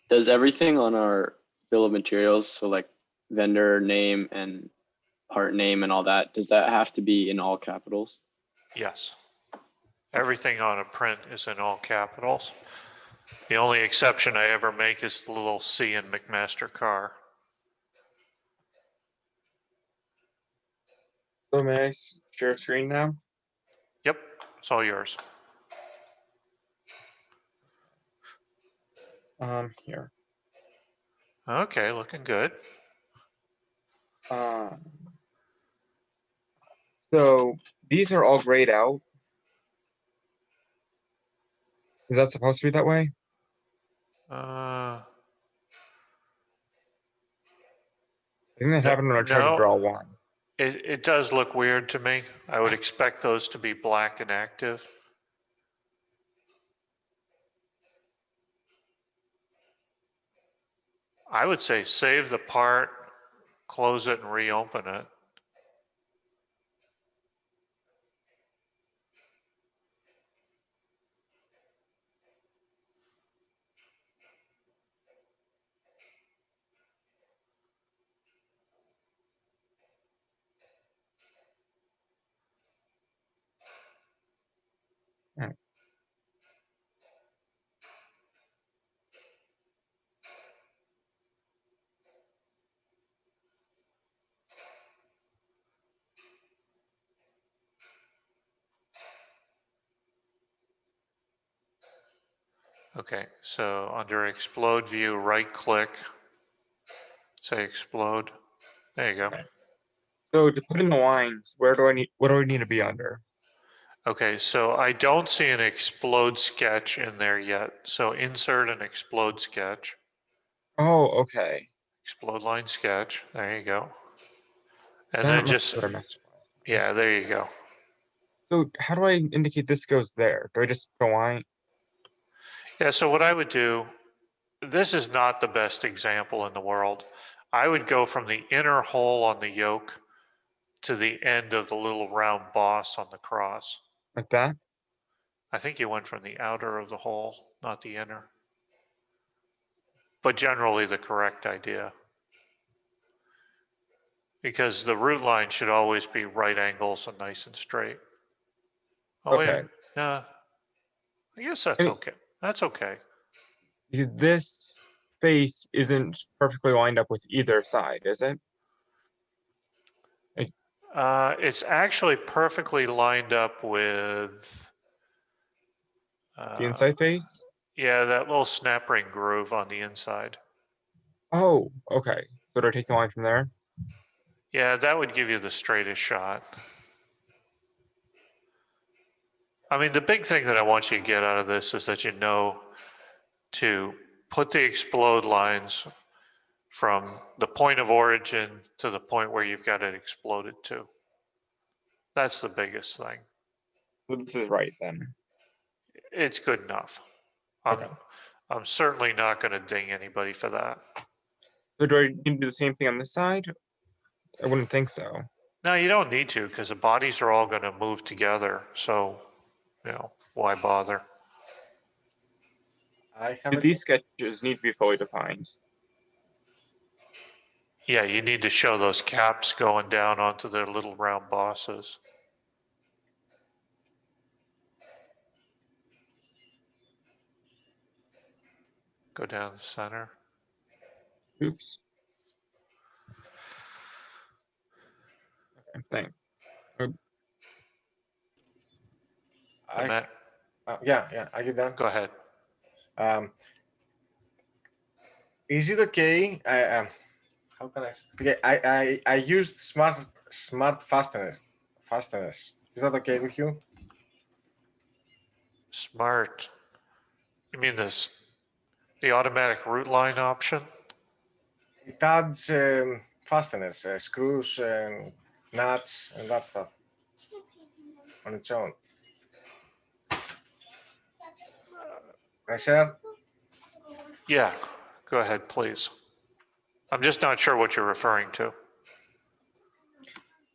Does everything on our bill of materials, so like vendor name and part name and all that, does that have to be in all capitals? Yes. Everything on a print is in all capitals. The only exception I ever make is the little C in McMaster Car. So may I share screen now? Yep, it's all yours. Here. Okay, looking good. So these are all grayed out. Is that supposed to be that way? Uh, I think that happened when I tried to no. draw one. It does look weird to me. I would expect those to be black and active. I would say save the part, close it and reopen it. Okay, so under explode view, right click, say explode. There you go. Okay. So to put in the lines, what do I need to be under? Okay, so I don't see an explode sketch in there yet. So insert an explode sketch, Oh, okay. explode line sketch. There you go. And That then must just, be what I messed up. yeah, there you go. So how do I indicate this goes there? Do I just put a line? Yeah, so what I would do, this is not the best example in the world. I would go from the inner hole on the yoke to the end of the little round boss on the cross. Like that? I think you went from the outer of the hole, not the inner. But generally the correct idea. Because the root line should always be right angles and nice and straight. Oh, wait, Okay. no. I guess that's I mean- okay. That's okay. Because this face isn't perfectly lined up with either side, is it? It's actually perfectly lined up with The inside face? yeah, that little snap ring groove on the inside. Oh, okay. So do I take the line from there? Yeah, that would give you the straightest shot. I mean, the big thing that I want you to get out of this is that you know to put the explode lines from the point of origin to the point where you've got it exploded to. That's the biggest thing. So this is right then. It's good enough. Okay. I'm certainly not going to ding anybody for that. So do I need to do the same thing on this side? I wouldn't think so. No, you don't need to because the bodies are all going to move together. So, you know, why bother? I have Do a, these sketches need to be fully defined? Yeah, you need to show those caps going down onto their little round bosses. Go down the center. Oops. Okay, thanks. I, Matt, yeah. Are you done? go ahead. Is it okay? How can I? Okay, I used smart fasteners. Is that okay with you? Smart. You mean this, the automatic root line option? It adds fasteners, screws, and nuts, and that stuff on its own. I said, Yeah, go ahead, please. I'm just not sure what you're referring to.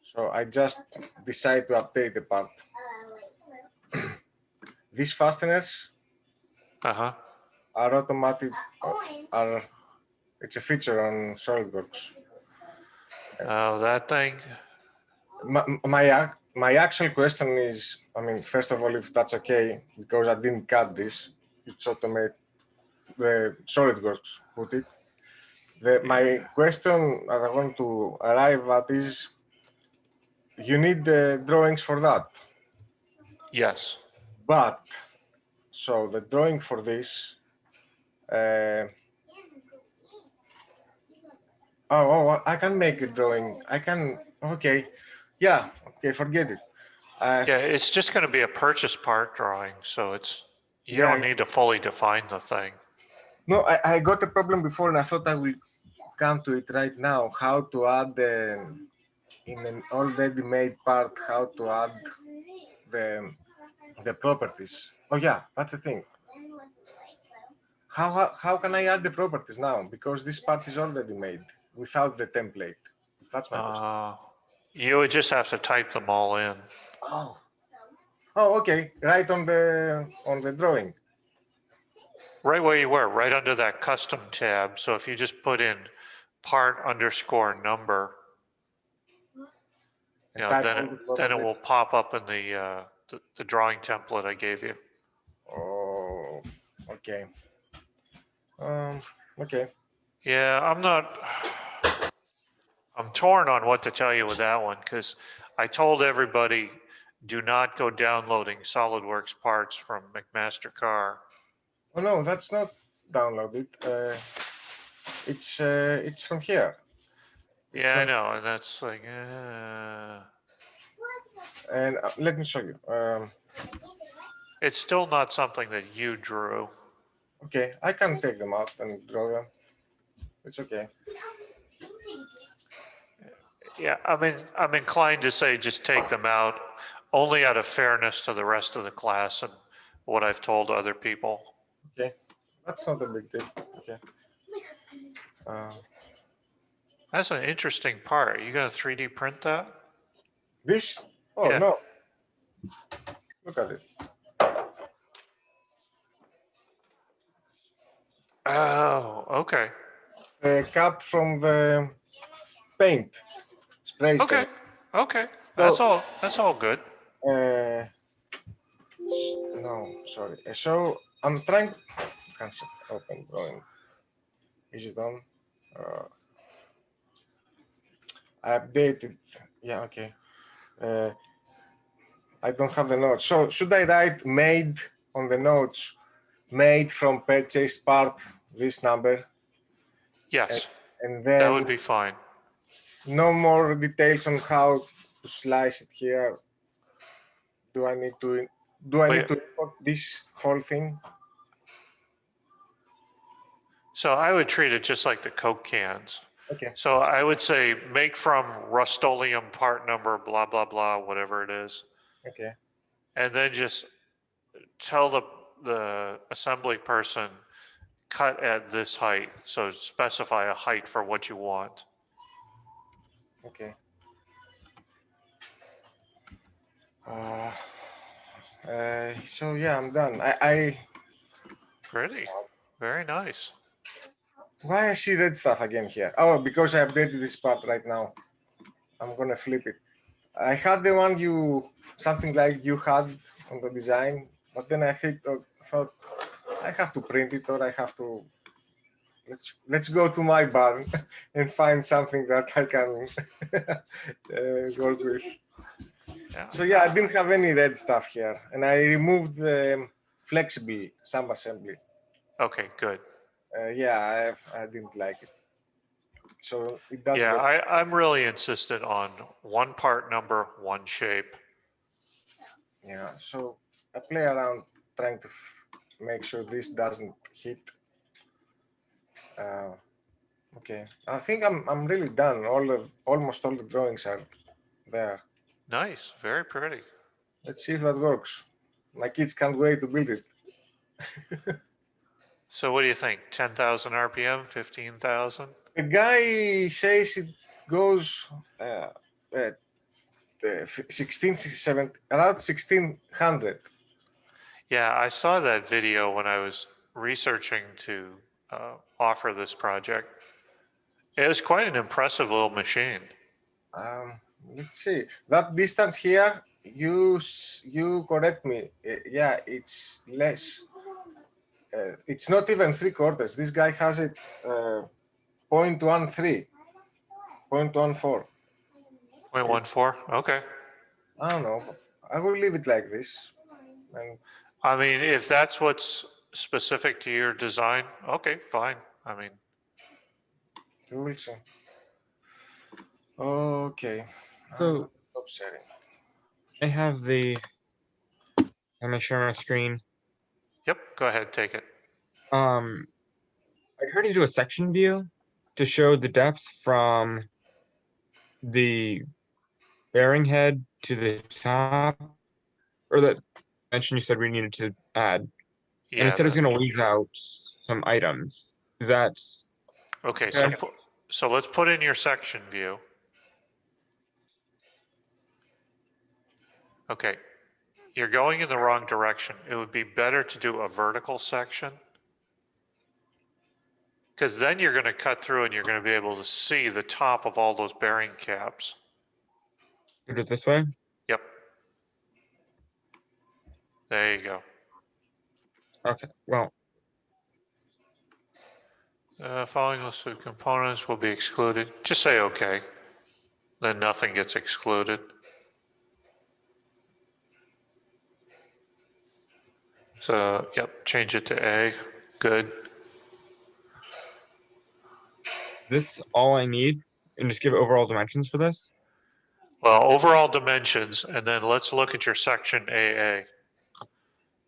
so I just decided to update the part. These fasteners Uh-huh. are automatic. It's a feature on SolidWorks. Oh, that thing? My actual question is, I mean, first of all, if that's okay, because I didn't cut this, it's automate the SolidWorks put it. My question that I want to arrive at is, you need the drawings for that, Yes. but so the drawing for this. I can make a drawing. I can. Okay, yeah. Okay, forget it. Yeah, it's just going to be a purchase part drawing, so it's, you Yeah, don't need to fully define the thing. No, I got a problem before, and I thought I will come to it right now. How to add in an already made part? How to add the properties? Oh yeah, that's the thing. How can I add the properties now? Because this part is already made without the template. That's my question. You would just have to type them all in. Oh, okay. Right on the drawing. Right where you were, right under that custom tab. So if you just put in part underscore number, you know, Type then all the then it will properties. pop up in the drawing template I gave you. Oh, okay. Okay. Yeah, I'm torn on what to tell you with that one because I told everybody, do not go downloading SolidWorks parts from McMaster-Carr Oh no, that's not downloaded. It's from here. It's Yeah, I on- know, and that's like, And let me show you. it's still not something that you drew. Okay, I can take them out and draw them. It's okay. Yeah, I mean, I'm inclined to say just take them out, only out of fairness to the rest of the class and what I've told other people. Okay, that's not a big deal. Okay. That's an interesting part. You gonna 3D print that? This? Oh Yeah. no! Look at it. Oh, okay. The cap from the paint spray Okay, paint. okay. That's all good. Uh, no, sorry. So I'm trying. Cancel. Open drawing. Is it done? I updated. Yeah. Okay. I don't have the notes. So should I write made on the notes? Made from purchased part. This number, Yes, and that then would be fine. no more details on how to slice it here. Do I need to? Do I need to import this whole thing? So I would treat it just like the Coke cans. Okay. So I would say make from Rust-Oleum part number, blah, blah, blah, whatever it is. Okay. And then just tell the assembly person, cut at this height. So specify a height for what you want. Okay. So yeah, I'm done. I Pretty, very nice. why I see red stuff again here? Oh, because I updated this part right now. I'm gonna flip it. I had the one something like you had on the design, but then I thought I have to print it or I have to. Let's go to my barn and find something that I can work with. Yeah. So yeah, I didn't have any red stuff here, and I removed the flexible sub assembly. Okay, good. Yeah, I didn't like it. So it does. Yeah, work. I'm really insistent on one part number, one shape. Yeah. So I play around trying to make sure this doesn't hit. Okay, I think I'm really done. Almost all the drawings are there. Nice, very pretty. Let's see if that works. My kids can't wait to build it. So what do you think? 10,000 RPM, 15,000? The guy says it goes at around 1600. Yeah, I saw that video when I was researching to offer this project. It was quite an impressive little machine. Let's see. That distance here, you correct me. Yeah, it's less. It's not even 3/4. This guy has it 0.13, 0.14. 0.14, okay. I don't know. I will leave it like this. And I mean, if that's what's specific to your design, okay, fine. I mean, we will see. Okay. So Stop sharing. I have I'm gonna share my screen. yep, go ahead, take it. I tried to do a section view to show the depth from the bearing head to the top, or that mention you said we needed to add. And Yeah, instead, it's going to leave out some items. Is that okay, so, okay. so let's put in your section view. Okay, you're going in the wrong direction. It would be better to do a vertical section, because then you're going to cut through and you're going to be able to see the top of all those bearing caps. do it this way? Yep. There you go. Okay. Well, Following list of components will be excluded. Just say okay. Then nothing gets excluded. So, yep, change it to A. Good. This all I need, and just give overall dimensions for this. Well, overall dimensions, and then let's look at your section AA.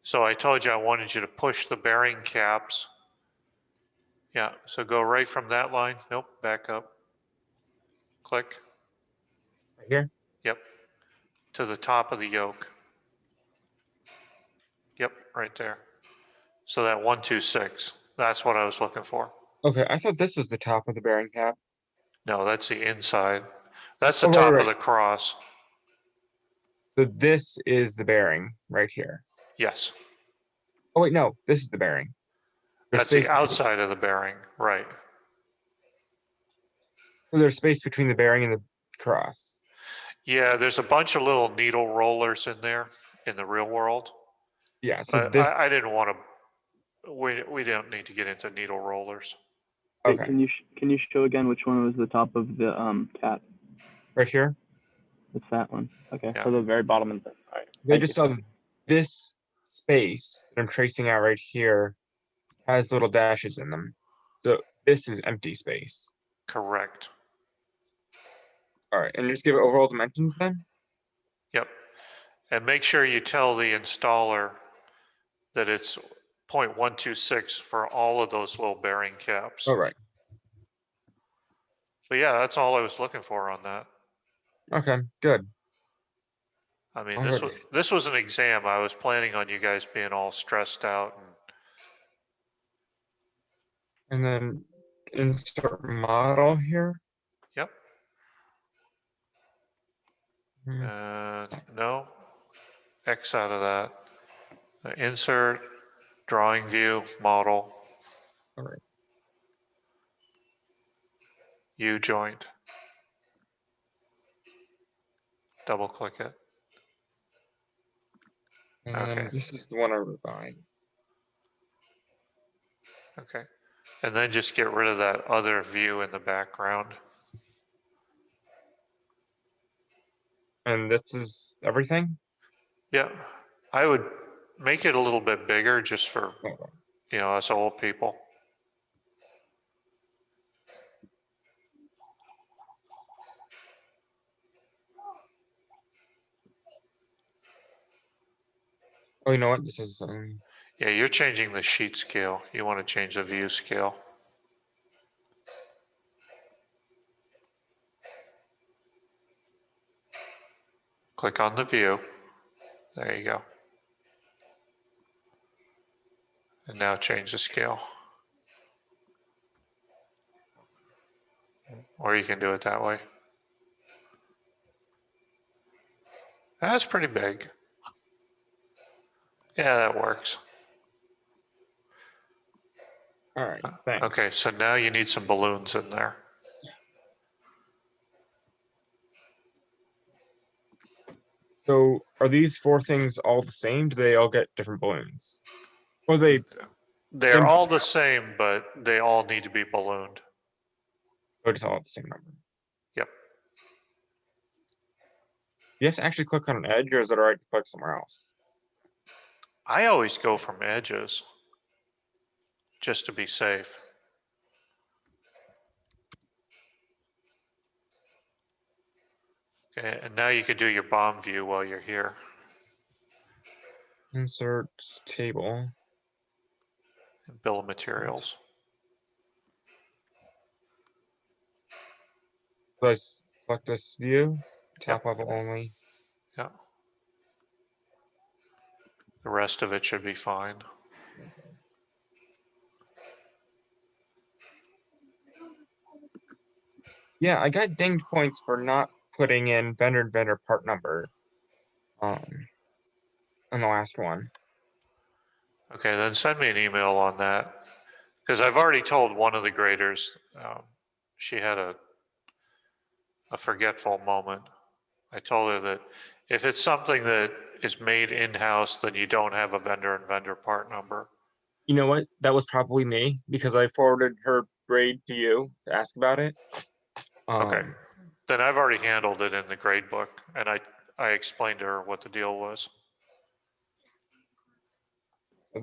So I told you I wanted you to push the bearing caps. Yeah, so go right from that line. Nope, back up. Click. Right here. Yep. To the top of the yoke. Yep, right there. So that 126, that's what I was looking for. Okay, I thought this was the top of the bearing cap. No, that's the inside. That's the Oh, right, top of right. the cross. So this is the bearing right here. Yes, Oh wait, no, this is the bearing. There's that's the space, outside of the bearing, right. there's space between the bearing and the cross. Yeah, there's a bunch of little needle rollers in there in the real world. Yeah, so But this, I didn't want to, we don't need to get into needle rollers. okay, Can you show again which one was the top of the cap? right here. It's that one. Okay, Yeah. so the very bottom of the. All right. They thank just you. saw that this space that I'm tracing out right here has little dashes in them. So this is empty space. Correct. All right, and just give it overall dimensions then? Yep. And make sure you tell the installer that it's 0.126 for all of those little bearing caps. All right, But yeah, that's all I was looking for on that. okay, good. I mean, Alrighty. this was an exam. I was planning on you guys being all stressed out. And then insert model here. Yep. Hmm. No, X out of that. Insert, drawing view, model. All right. U joint. Double click it. And Okay. then this is the one I was buying. Okay. And then just get rid of that other view in the background. And this is everything? Yeah. I would make it a little bit bigger just for, Okay. you know, us old people. Oh, you know what? This is Yeah, you're changing the sheet scale. You want to change the view scale. Click on the view. There you go. And now change the scale. Or you can do it that way. That's pretty big. Yeah, that works. all right. Thanks. Okay, so now you need some balloons in there. So are these four things all the same? Do they all get different balloons? Or they They're Same- all the same, but they all need to be ballooned. or just all at the same number? Yep. You have to actually click on an edge, or is it all right to click somewhere else? I always go from edges just to be safe. Okay, and now you could do your bomb view while you're here. Insert table. Bill of materials. So I select this view, top level only. Yeah. The rest of it should be fine. Yeah, I got dinged points for not putting in vendor and vendor part number. On the last one. Okay, then send me an email on that. Because I've already told one of the graders, she had a forgetful moment. I told her that if it's something that is made in-house, then you don't have a vendor and vendor part number. You know what? That was probably me because I forwarded her grade to you to ask about it. Okay. Then I've already handled it in the grade book, and I explained to her what the deal was.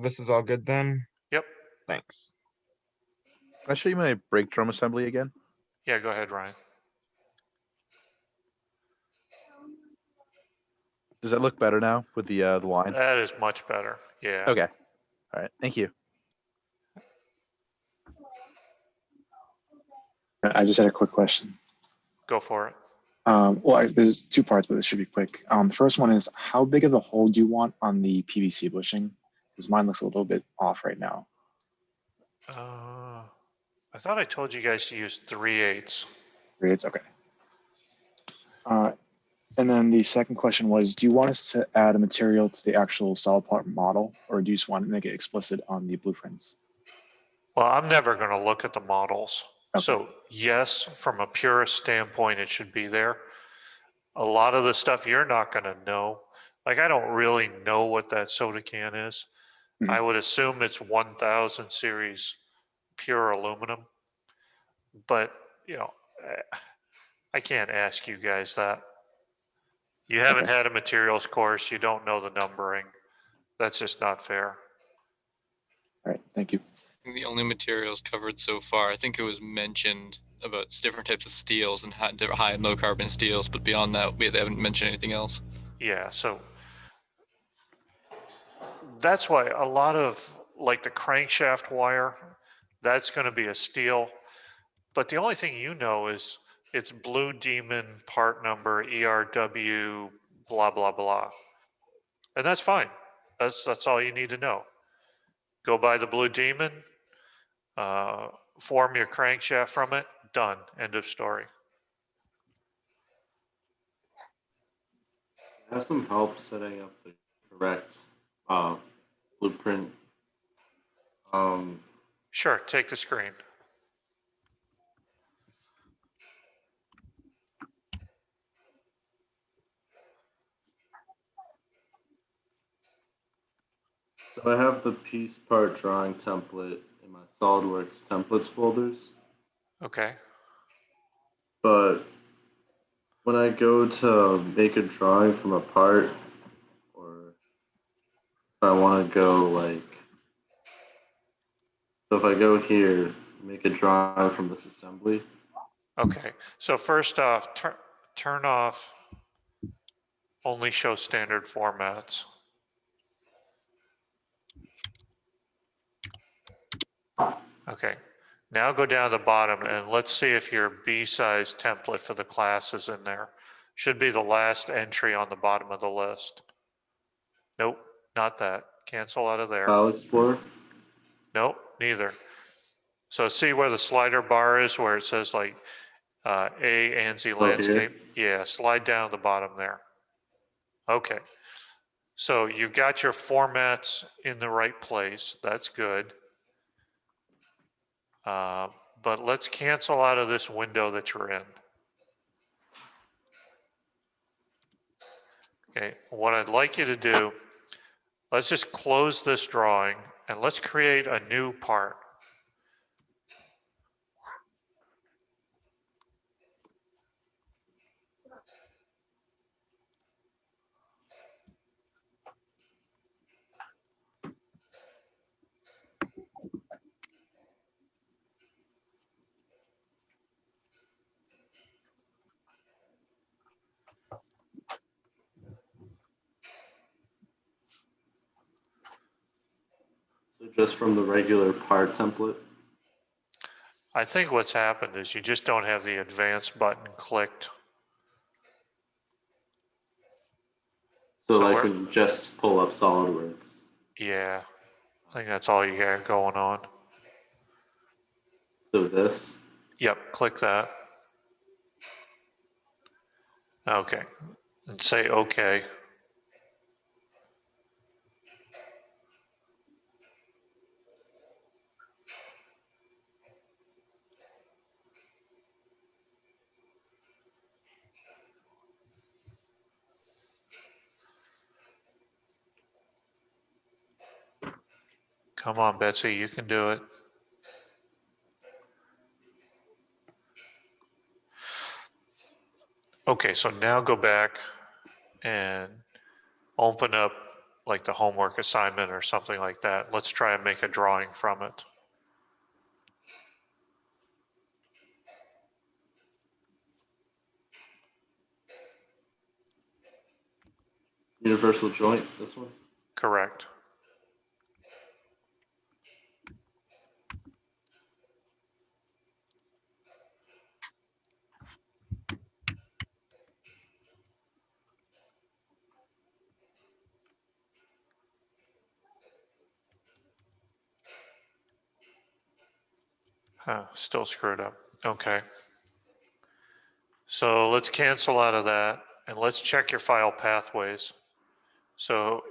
This is all good then? Yep. Thanks. Can I show you my brake drum assembly again? Yeah, go ahead, Ryan. Does that look better now with the line? That is much better. Yeah. Okay. All right. Thank you. I just had a quick question. Go for it. There's two parts, but it should be quick. The first one is, how big of a hole do you want on the PVC bushing? Because mine looks a little bit off right now. I thought I told you guys to use 3/8. It's okay. And then the second question was, do you want us to add a material to the actual solid part model, or do you just want to make it explicit on the blueprints? Well, I'm never going to look at the models. Okay. So yes, from a purist standpoint, it should be there. A lot of the stuff you're not going to know. Like, I don't really know what that soda can is. Mhm. I would assume it's 1000 series pure aluminum. But, you know, I can't ask you guys that. You haven't Okay. had a materials course. You don't know the numbering. That's just not fair. All right, thank you. I think the only materials covered so far, I think it was mentioned about different types of steels and high and low carbon steels, but beyond that, they haven't mentioned anything else. Yeah, so that's why a lot of like the crankshaft wire, that's going to be a steel. But the only thing you know is it's Blue Demon part number ERW blah blah blah, and that's fine. That's all you need to know. Go buy the Blue Demon, form your crankshaft from it. Done. End of story. I have some help setting up the correct blueprint. Sure, take the screen. So I have the piece part drawing template in my SolidWorks templates folders, Okay. but when I go to make a drawing from a part, or if I want to go like, so if I go here, make a drawing from this assembly. Okay. So first off, turn off only show standard formats. Okay. Now go down to the bottom and let's see if your B-size template for the class is in there. Should be the last entry on the bottom of the list. Nope, not that. Cancel out of there. File Explorer. Nope, neither. So see where the slider bar is, where it says like A ANSI here? landscape? Yeah, slide down to the bottom there. Okay. So you've got your formats in the right place. That's good. But let's cancel out of this window that you're in. Okay, what I'd like you to do, let's just close this drawing and let's create a new part. So just from the regular part template. I think what's happened is you just don't have the advanced button clicked. So So like we're- when you just pull up SolidWorks. Yeah, I think that's all you got going on. So this. Yep, click that. Okay, and say okay. Come on, Betsy, you can do it. Okay, so now go back and open up like the homework assignment or something like that. Let's try and make a drawing from it. Universal joint, this one? Correct. Still screwed up. Okay. So let's cancel out of that and let's check your file pathways. So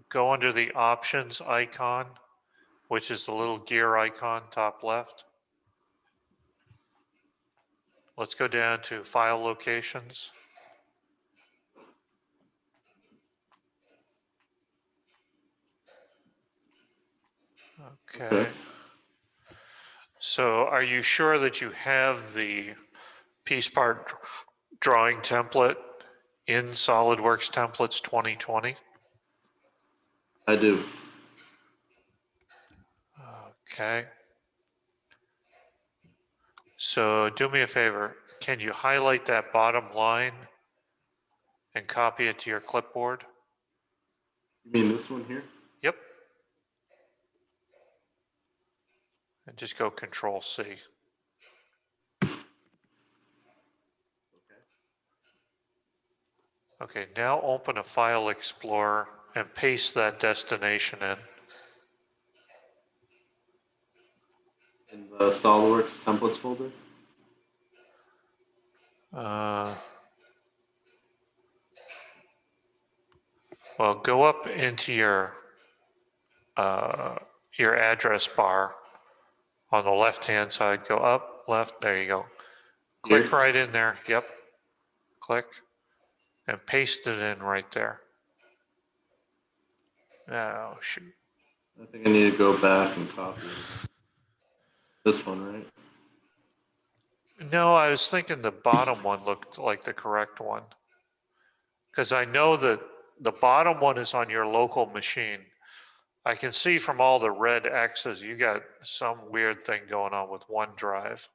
go under the options icon, which is the little gear icon top left. Let's go down to file locations. Okay. So are you sure that you have the piece part drawing template in SolidWorks Templates 2020? I do. Okay. So do me a favor. Can you highlight that bottom line and copy it to your clipboard? You mean this one here? Yep. And just go Control C. Okay, now open a File Explorer and paste that destination in. In the SolidWorks templates folder? Well, go up into your address bar on the left-hand side. Go up, left, there you go. Click Here? right in there. Yep. Click and paste it in right there. Oh, shoot. I think I need to go back and copy it. This one, right? No, I was thinking the bottom one looked like the correct one. Because I know that the bottom one is on your local machine. I can see from all the red X's, you got some weird thing going on with OneDrive.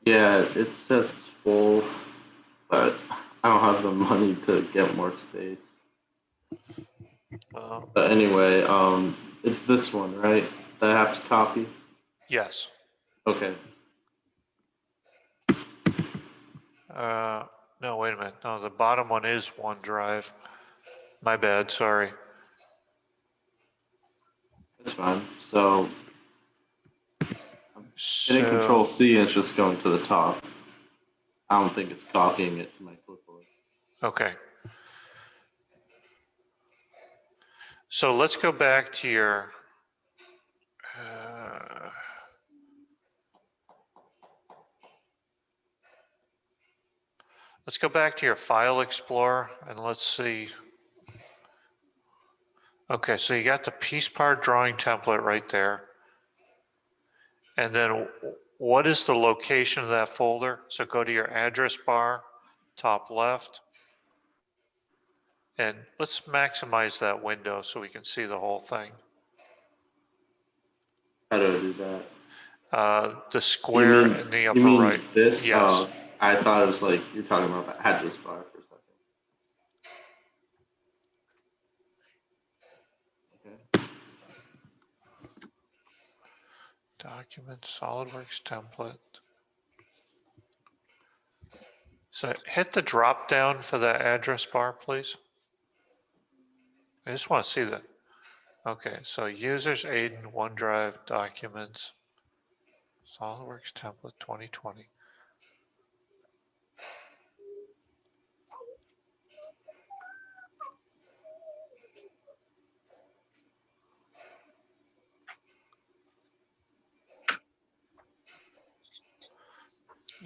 Yeah, it says it's full, but I don't have the money to get more space. But anyway, it's this one, right? That I have to copy? Yes. Okay. No, wait a minute. No, the bottom one is OneDrive. My bad, sorry. That's fine. So hitting Control C and it's just going to the top. I don't think it's copying it to my clipboard. Okay. So let's go back to your File Explorer and let's see. Okay, so you got the piece part drawing template right there. And then what is the location of that folder? So go to your address bar, top left. And let's maximize that window so we can see the whole thing. How do I do that? The square in the upper right. This? Yes. I thought it was like you're talking about the address bar for a second. Okay. Document, SolidWorks template. So hit the drop down for the address bar, please. I just want to see that. Okay, so users, Aiden, OneDrive, documents, SolidWorks template 2020.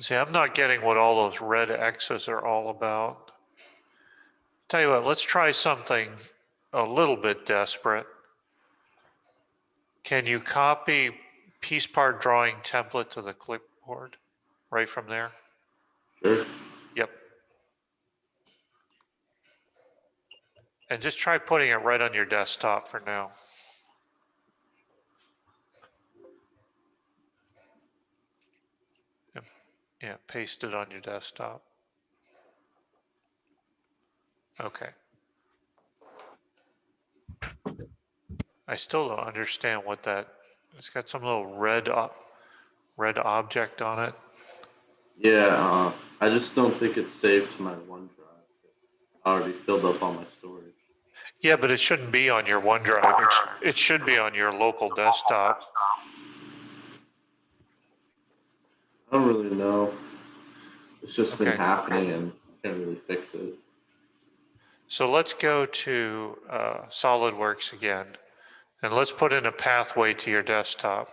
See, I'm not getting what all those red X's are all about. Tell you what, let's try something a little bit desperate. Can you copy piece part drawing template to the clipboard right from there? Sure. Yep. And just try putting it right on your desktop for now. Yeah, paste it on your desktop. Okay. I still don't understand what that, it's got some little red object on it. Yeah, I just don't think it's saved to my OneDrive. I already filled up all my storage. Yeah, but it shouldn't be on your OneDrive. It should be on your local desktop. I don't really know. It's just been Okay. happening and I can't really fix it. So let's go to SolidWorks again, and let's put in a pathway to your desktop.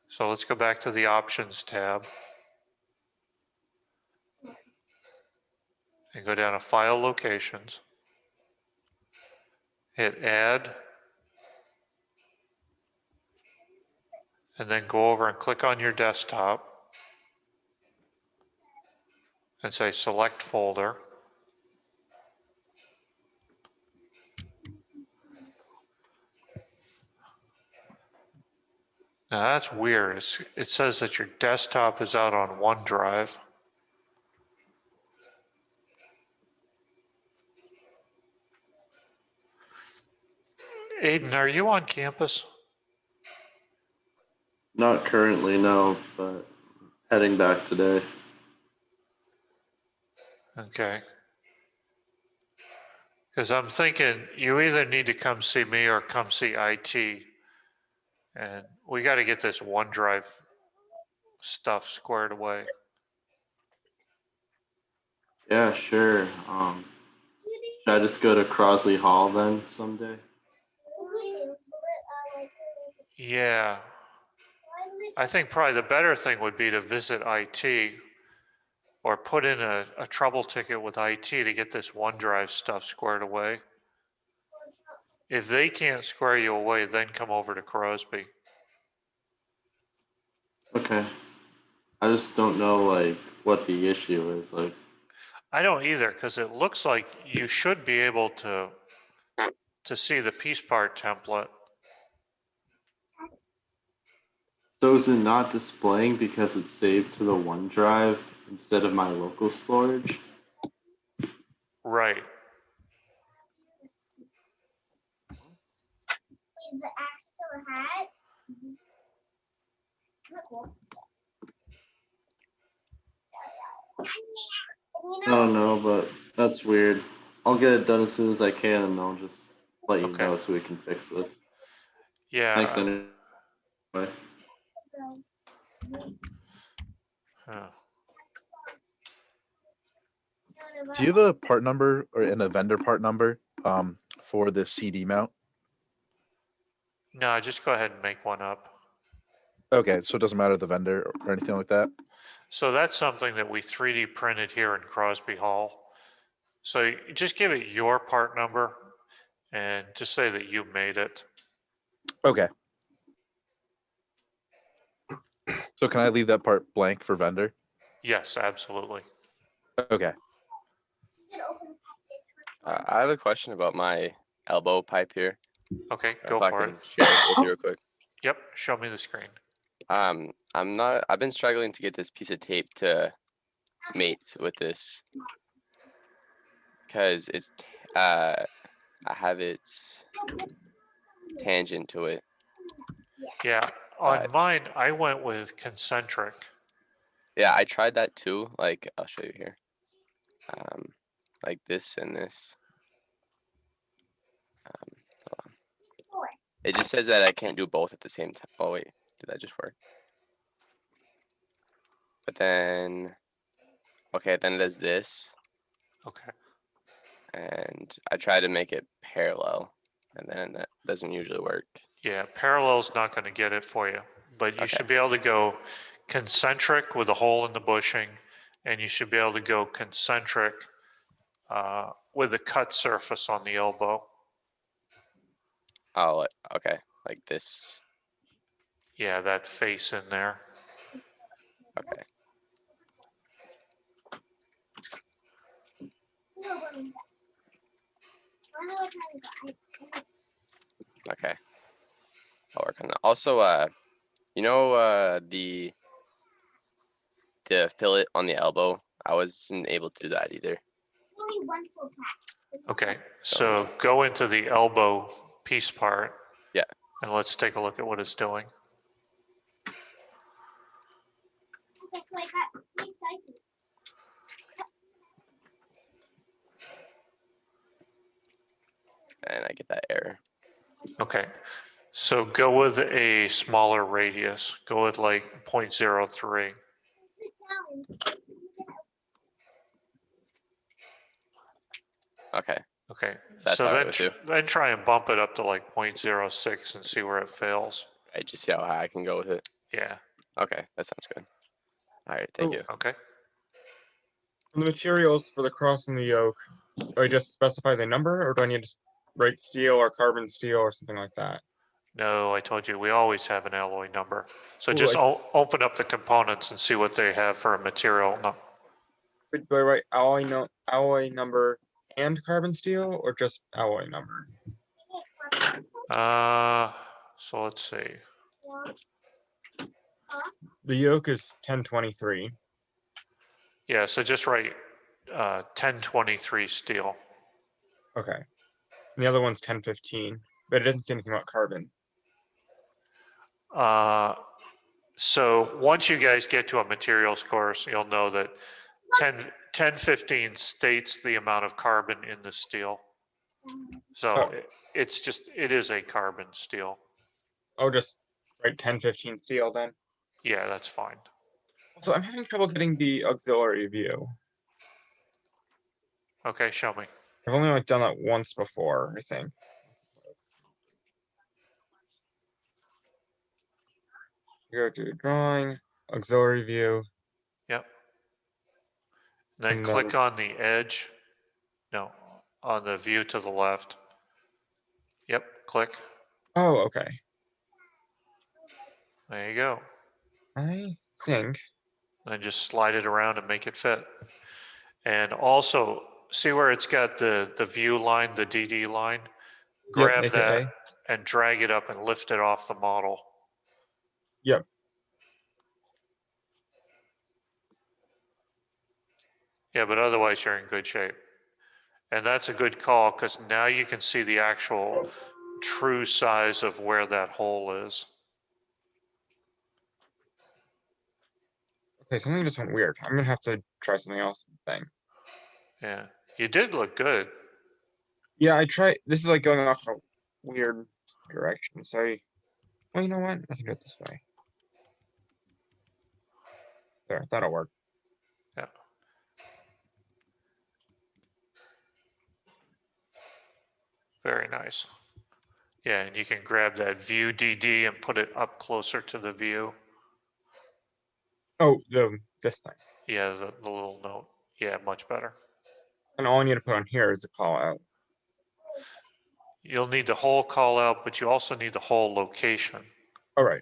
So let's go back to the Options tab and go down to File Locations. Hit Add, and then go over and click on your desktop and say Select Folder. Now that's weird. It says that your desktop is out on OneDrive. Aiden, are you on campus? Not currently, no, but heading back today. Okay. Because I'm thinking you either need to come see me or come see IT. And we got to get this OneDrive stuff squared away. Yeah, sure. Should I just go to Crosley Hall then someday? Yeah. I think probably the better thing would be to visit IT or put in a trouble ticket with IT to get this OneDrive stuff squared away. If they can't square you away, then come over to Crosby. Okay. I just don't know like what the issue is. Like, I don't either, because it looks like you should be able to see the piece part template. so is it not displaying because it's saved to the OneDrive instead of my local storage? Right. I don't know, but that's weird. I'll get it done as soon as I can and I'll just let you Okay. know so we can fix this. Yeah. Thanks anyway. Huh. Do you have a part number or in a vendor part number for the CD mount? No, just go ahead and make one up. Okay, so it doesn't matter the vendor or anything like that? So that's something that we 3D printed here in Crosby Hall. So you just give it your part number and just say that you made it. Okay. So can I leave that part blank for vendor? Yes, absolutely. Okay. I have a question about my elbow pipe here. Okay, If go I for can it. share it with you real quick. Yep, show me the screen. I've been struggling to get this piece of tape to mate with this because I have its tangent to it. Yeah, on mine, I went with concentric. Yeah, I tried that too. Like, I'll show you here. Like this and this. Hold on. It just says that I can't do both at the same time. Oh wait, did that just work? But then, okay, then it does this. Okay. And I try to make it parallel, and then that doesn't usually work. Yeah, parallel's not going to get it for you, but you Okay. should be able to go concentric with a hole in the bushing, and you should be able to go concentric with a cut surface on the elbow. Oh, okay, like this. Yeah, that face in there. Okay. Okay. I'll work on that. Also, you know, the fillet on the elbow, I wasn't able to do that either. Okay, so go into the elbow piece part. Yeah. And let's take a look at what it's doing. And I get that error. Okay, so go with a smaller radius. Go with like 0.03. Okay. Okay, That's so all right then, with you. then try and bump it up to like 0.06 and see where it fails. I just see how high I can go with it. Yeah, Okay, that sounds good. All right, thank Oh. you. okay. The materials for the cross and the yoke, do I just specify the number, or do I need to write steel or carbon steel or something like that? No, I told you, we always have an alloy number. So Ooh, just open up the components and see what they have for a material. No, Do I write alloy number and carbon steel, or just alloy number? so let's see. The yoke is 1023. Yeah, so just write 1023 steel. Okay. And the other one's 1015, but it doesn't say anything about carbon. So once you guys get to a materials course, you'll know that 1015 states the amount of carbon in the steel. So Oh. it is a carbon steel. Oh, just write 1015 steel then. Yeah, that's fine. So I'm having trouble getting the auxiliary view. Okay, show me. I've only like done that once before, I think. Go to drawing, auxiliary view. Yep. Then And click on the edge. No, on the view to the left. Yep, click. Oh, okay. There you go. I think. Then just slide it around and make it fit. And also, see where it's got the view line, the DD line? Grab Yep, that AKA. and drag it up and lift it off the model. Yep. Yeah, but otherwise you're in good shape. And that's a good call because now you can see the actual true size of where that hole is. Okay, something just went weird. I'm gonna have to try something else. Thanks. Yeah, you did look good. Yeah, I tried. This is like going off a weird direction. So, well, you know what? I can do it this way. There, that'll work. Yeah. Very nice. Yeah, and you can grab that view DD and put it up closer to the view. Oh, this thing. Yeah, the little note. Yeah, much better. And all I need to put on here is a call out. You'll need the whole call out, but you also need the whole location. All right.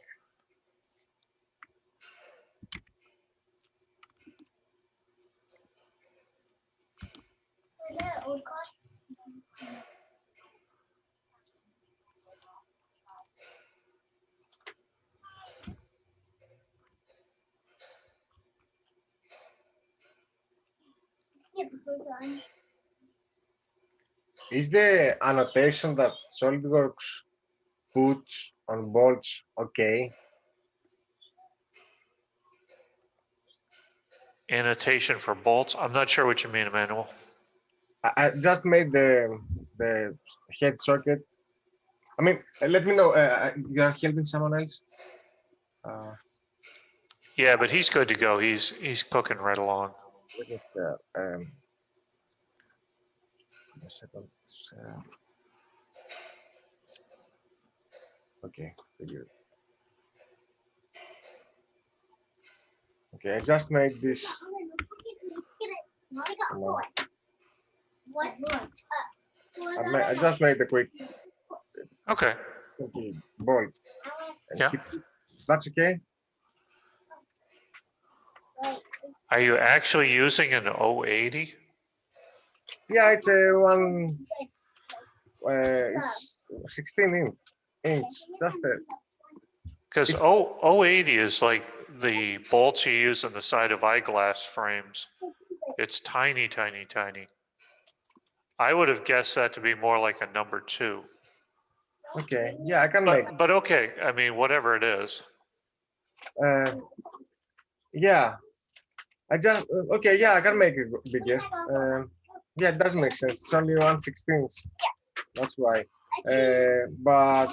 Is the annotation that SolidWorks puts on bolts okay? Annotation for bolts. I'm not sure what you mean, Emmanuel. I just made the head socket. I mean, let me know. You are helping someone else? Yeah, but he's good to go. He's cooking right along. What is a second. Okay, figure. Okay, I just made this. I just made the quick. Okay. Bolt. Yeah. That's okay. Are you actually using an 080? Yeah, it's a it's 16 inch. Just Because It's- 080 is like the bolts you use on the side of eyeglass frames. It's tiny, tiny, tiny. I would have guessed that to be more like a number 2. okay. Yeah, I can make. But okay, I mean, whatever it is. Yeah, I just okay. Yeah, I can make it bigger. Yeah, it does make sense. It's only 1/16. That's why. But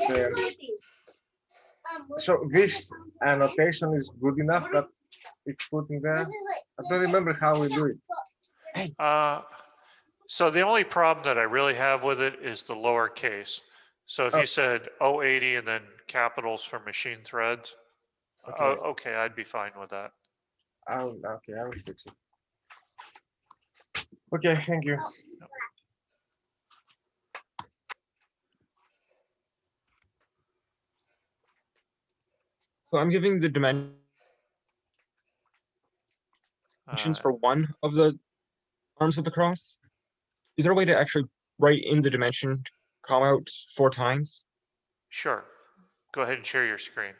so this annotation is good enough that it's put in there. I don't remember how we do it. So the only problem that I really have with it is the lowercase. So if Oh. you said 080 and then capitals for machine threads, Okay. okay, I'd be fine with that. I will fix it. Okay, thank you. So I'm giving the dimensions for one of the arms of the cross. Is there a way to actually write in the dimension call out 4 times? Sure. Go ahead and share your screen.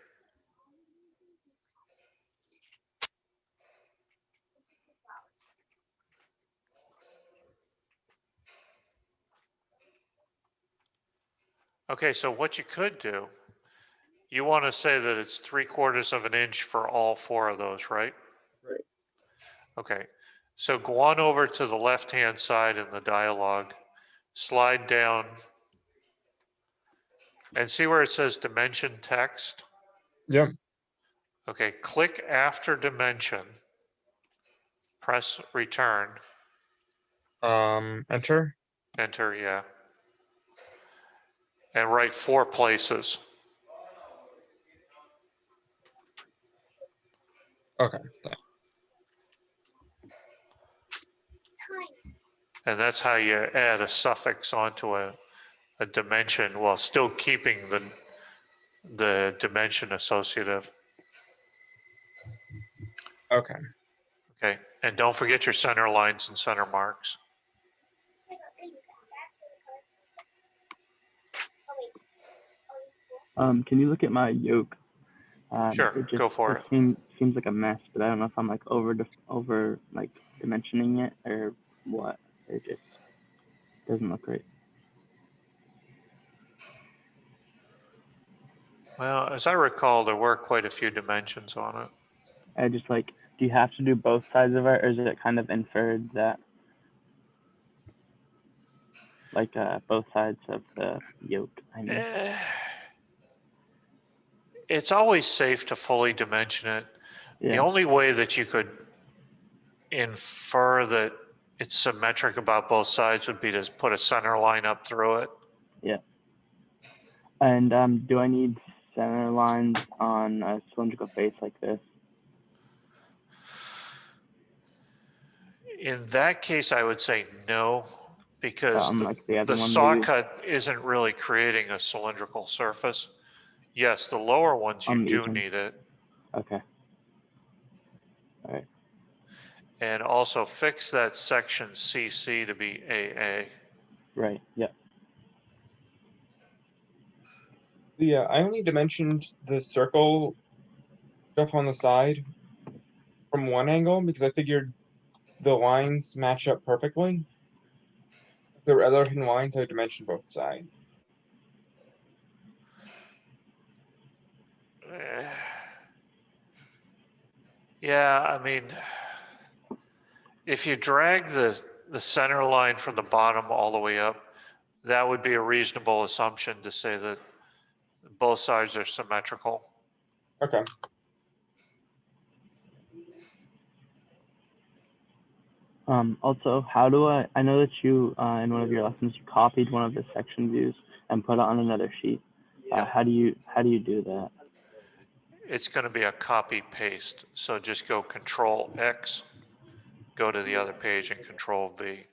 Okay, so what you could do, you want to say that it's 3/4 of an inch for all 4 of those, right? Right. Okay, so go on over to the left-hand side in the dialog, slide down, and see where it says dimension text? Yep. Okay, click after dimension, press return, Enter. enter, yeah. And write 4 places. Okay. And that's how you add a suffix onto a dimension while still keeping the dimension associative. Okay. Okay, and don't forget your center lines and center marks. Can you look at my yoke? Sure, go for it. Seems like a mess, but I don't know if I'm like over like dimensioning it or what. It just doesn't look right. Well, as I recall, there were quite a few dimensions on it. I just like, do you have to do both sides of it, or is it kind of inferred that like both sides of the yoke? I mean, It's always safe to fully dimension it. The yeah. only way that you could infer that it's symmetric about both sides would be to put a center line up through it. Yeah. And do I need center lines on a cylindrical face like this? In that case, I would say no, because Like the other the one saw maybe? cut isn't really creating a cylindrical surface. Yes, the lower ones you do Uneven. need it. Okay. All right. And also fix that section CC to be AA. Right. Yeah. Yeah, I only dimensioned the circle stuff on the side from one angle because I figured the lines match up perfectly. If there were other hidden lines, I dimensioned both sides. Yeah, I mean, if you drag the center line from the bottom all the way up, that would be a reasonable assumption to say that both sides are symmetrical. Okay. Also, how do I know that you, in one of your lessons, you copied one of the section views and put it on another sheet. Yeah. How do you do that? It's going to be a copy paste. So just go Control X, go to the other page and Control V.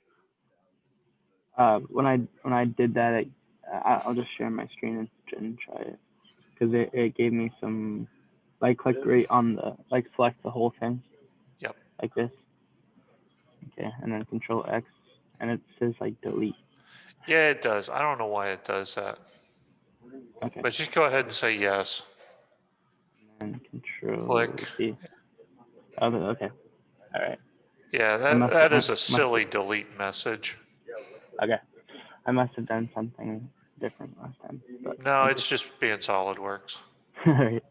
When I did that, I'll just share my screen and try it, because it gave me some, like, click right on the, like, select the whole thing. Yep. Like this. Okay, and then Control X, and it says like delete. Yeah, it does. I don't know why it does that. Okay. But just go ahead and say yes. And control Click. C. Oh, okay. All right. Yeah, must- that I is a must- silly delete message. Okay. I must have done something different last time. But No, thank it's just being SolidWorks. you.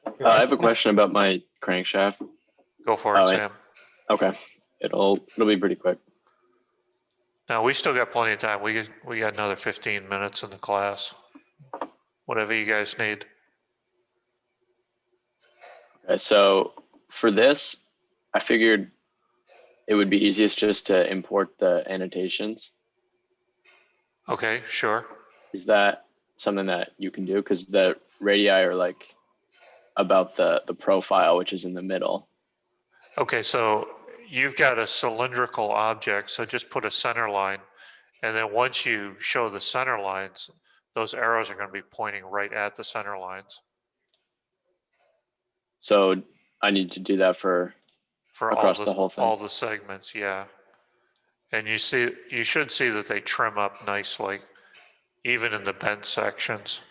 All right. I have a question about my crankshaft. Go for it, Oh, Sam. Okay, it'll be pretty quick. Now, we still got plenty of time. We got another 15 minutes in the class. Whatever you guys need. Okay, so for this, I figured it would be easiest just to import the annotations. Okay, sure. Is that something that you can do? Because the radii are like about the profile, which is in the middle. Okay, so you've got a cylindrical object, so just put a center line. And then once you show the center lines, those arrows are going to be pointing right at the center lines. So I need to do that for across the whole thing. all the segments, yeah. And you should see that they trim up nicely, even in the bent sections.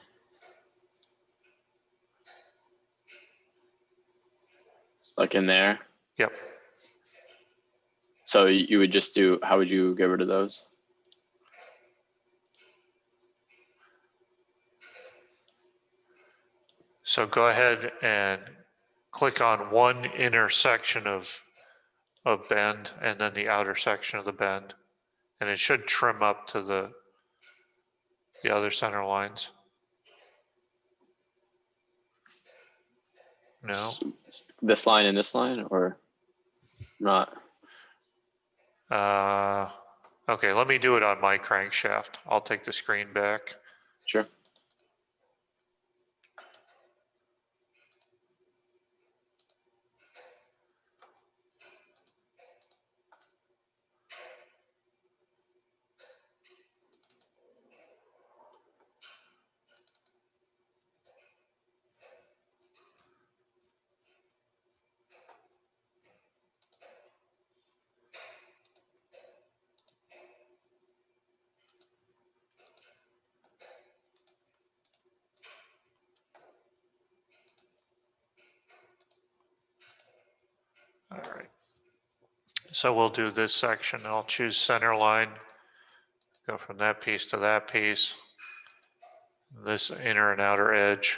Like in there. Yep. So you would just do, how would you get rid of those? So go ahead and click on one inner section of bend and then the outer section of the bend. And it should trim up to the other center lines. No. This line and this line, or not? Okay, let me do it on my crankshaft. I'll take the screen back. Sure. All right. So we'll do this section. I'll choose center line, go from that piece to that piece, this inner and outer edge.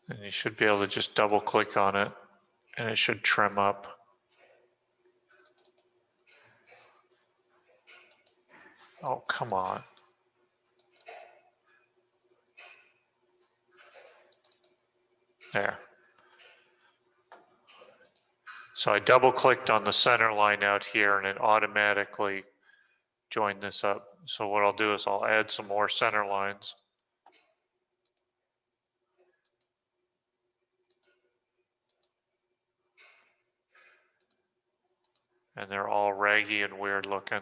And you should be able to just double click on it and it should trim up. Oh, come on. There. So I double clicked on the center line out here and it automatically joined this up. So what I'll do is I'll add some more center lines. And they're all raggy and weird looking.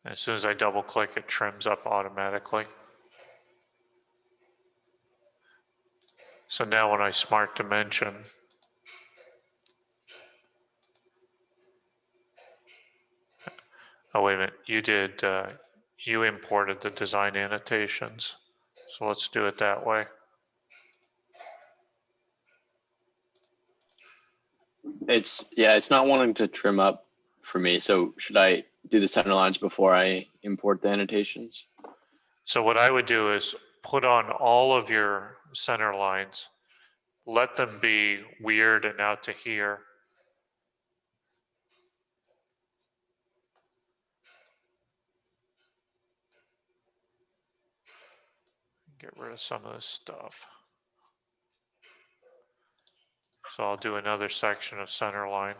As soon as I double click, it trims up automatically. So now when I smart dimension, oh wait a minute, you imported the design annotations. So let's do it that way. It's not wanting to trim up for me. So should I do the center lines before I import the annotations? So what I would do is put on all of your center lines, let them be weird and out to here. Get rid of some of this stuff. So I'll do another section of center line.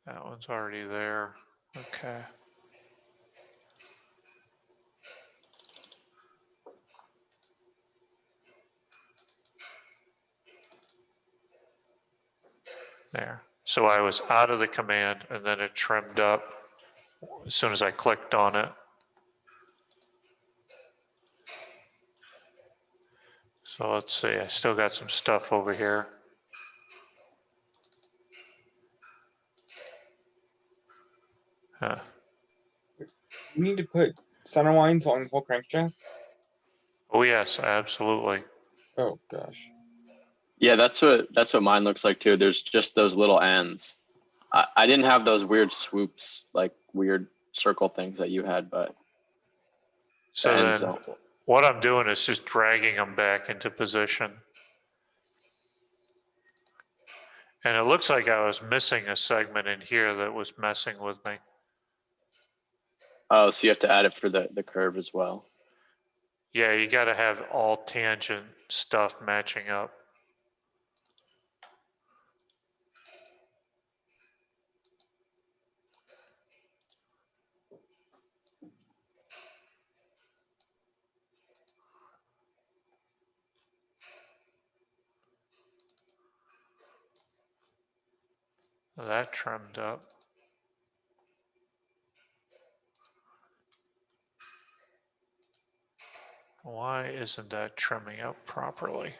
That one's already there. Okay. There. So I was out of the command and then it trimmed up as soon as I clicked on it. So let's see, I still got some stuff over here. Huh. You need to put center lines on the whole crankshaft. Oh yes, absolutely. Oh gosh. Yeah, that's what mine looks like too. There's just those little ends. I didn't have those weird swoops, like weird circle things that you had, but So the ends then don't. what I'm doing is just dragging them back into position. And it looks like I was missing a segment in here that was messing with me. Oh, so you have to add it for the curve as well. Yeah, you got to have all tangent stuff matching up. That trimmed up. Why isn't that trimming up properly?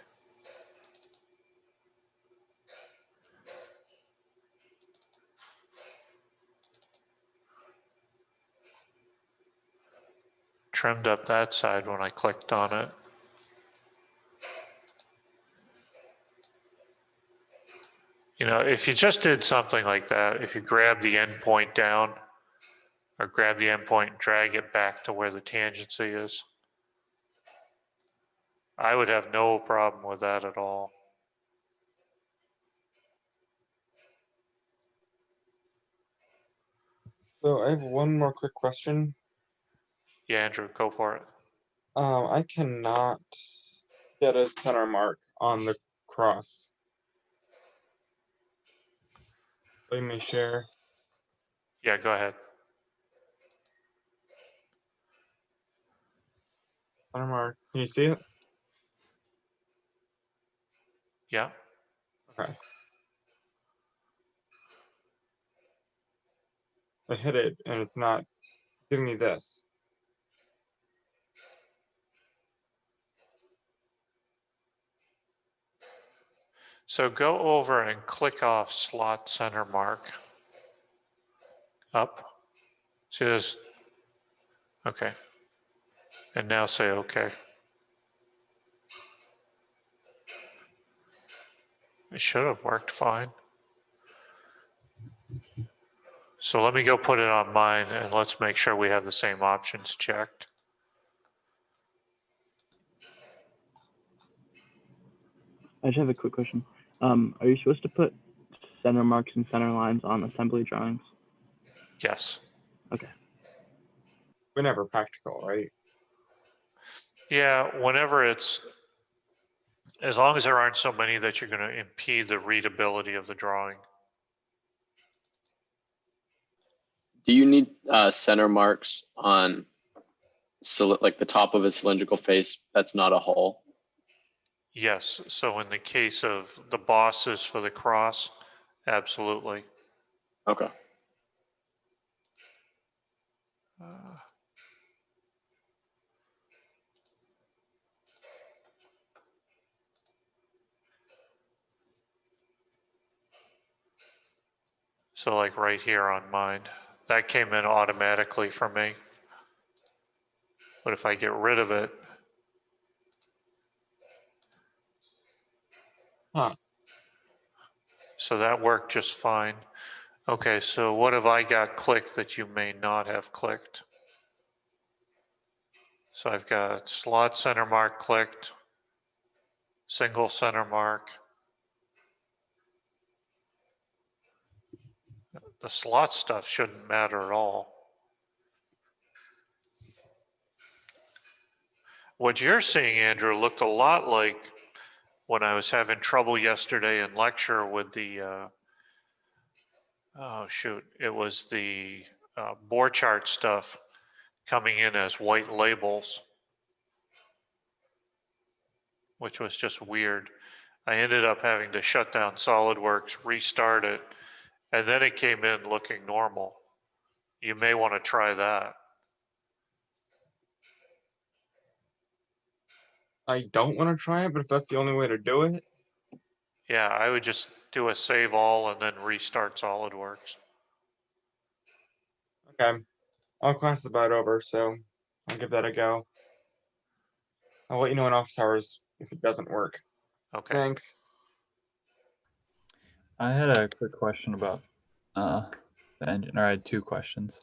Trimmed up that side when I clicked on it. You know, if you just did something like that, if you grab the endpoint down or grab the endpoint and drag it back to where the tangency is, I would have no problem with that at all. So I have one more quick question. Yeah, Andrew, go for it. I cannot get a center mark on the cross. Let me share. Yeah, go ahead. Center mark. Can you see it? Yeah. Okay. I hit it and it's not giving me this. So go over and click off slot center mark. Up. See this? Okay. And now say okay. It should have worked fine. So let me go put it on mine and let's make sure we have the same options checked. I just have a quick question. Are you supposed to put center marks and center lines on assembly drawings? Yes. Okay. Whenever practical, right? Yeah, whenever it's, as long as there aren't so many that you're going to impede the readability of the drawing. Do you need center marks on like the top of a cylindrical face that's not a hole? Yes, so in the case of the bosses for the cross, absolutely. Okay. So like right here on mine, that came in automatically for me. But if I get rid of it, Huh. so that worked just fine. Okay, so what have I got clicked that you may not have clicked? So I've got slot center mark clicked, single center mark. The slot stuff shouldn't matter at all. What you're seeing, Andrew, looked a lot like when I was having trouble yesterday in lecture with the oh shoot, it was the bore chart stuff coming in as white labels, which was just weird. I ended up having to shut down SolidWorks, restart it, and then it came in looking normal. You may want to try that. I don't want to try it, but if that's the only way to do it, Yeah, I would just do a save all and then restart SolidWorks. okay. All class is about over, so I'll give that a go. I'll let you know in office hours if it doesn't work. Okay. Thanks. I had a quick question about the engine, or I had two questions.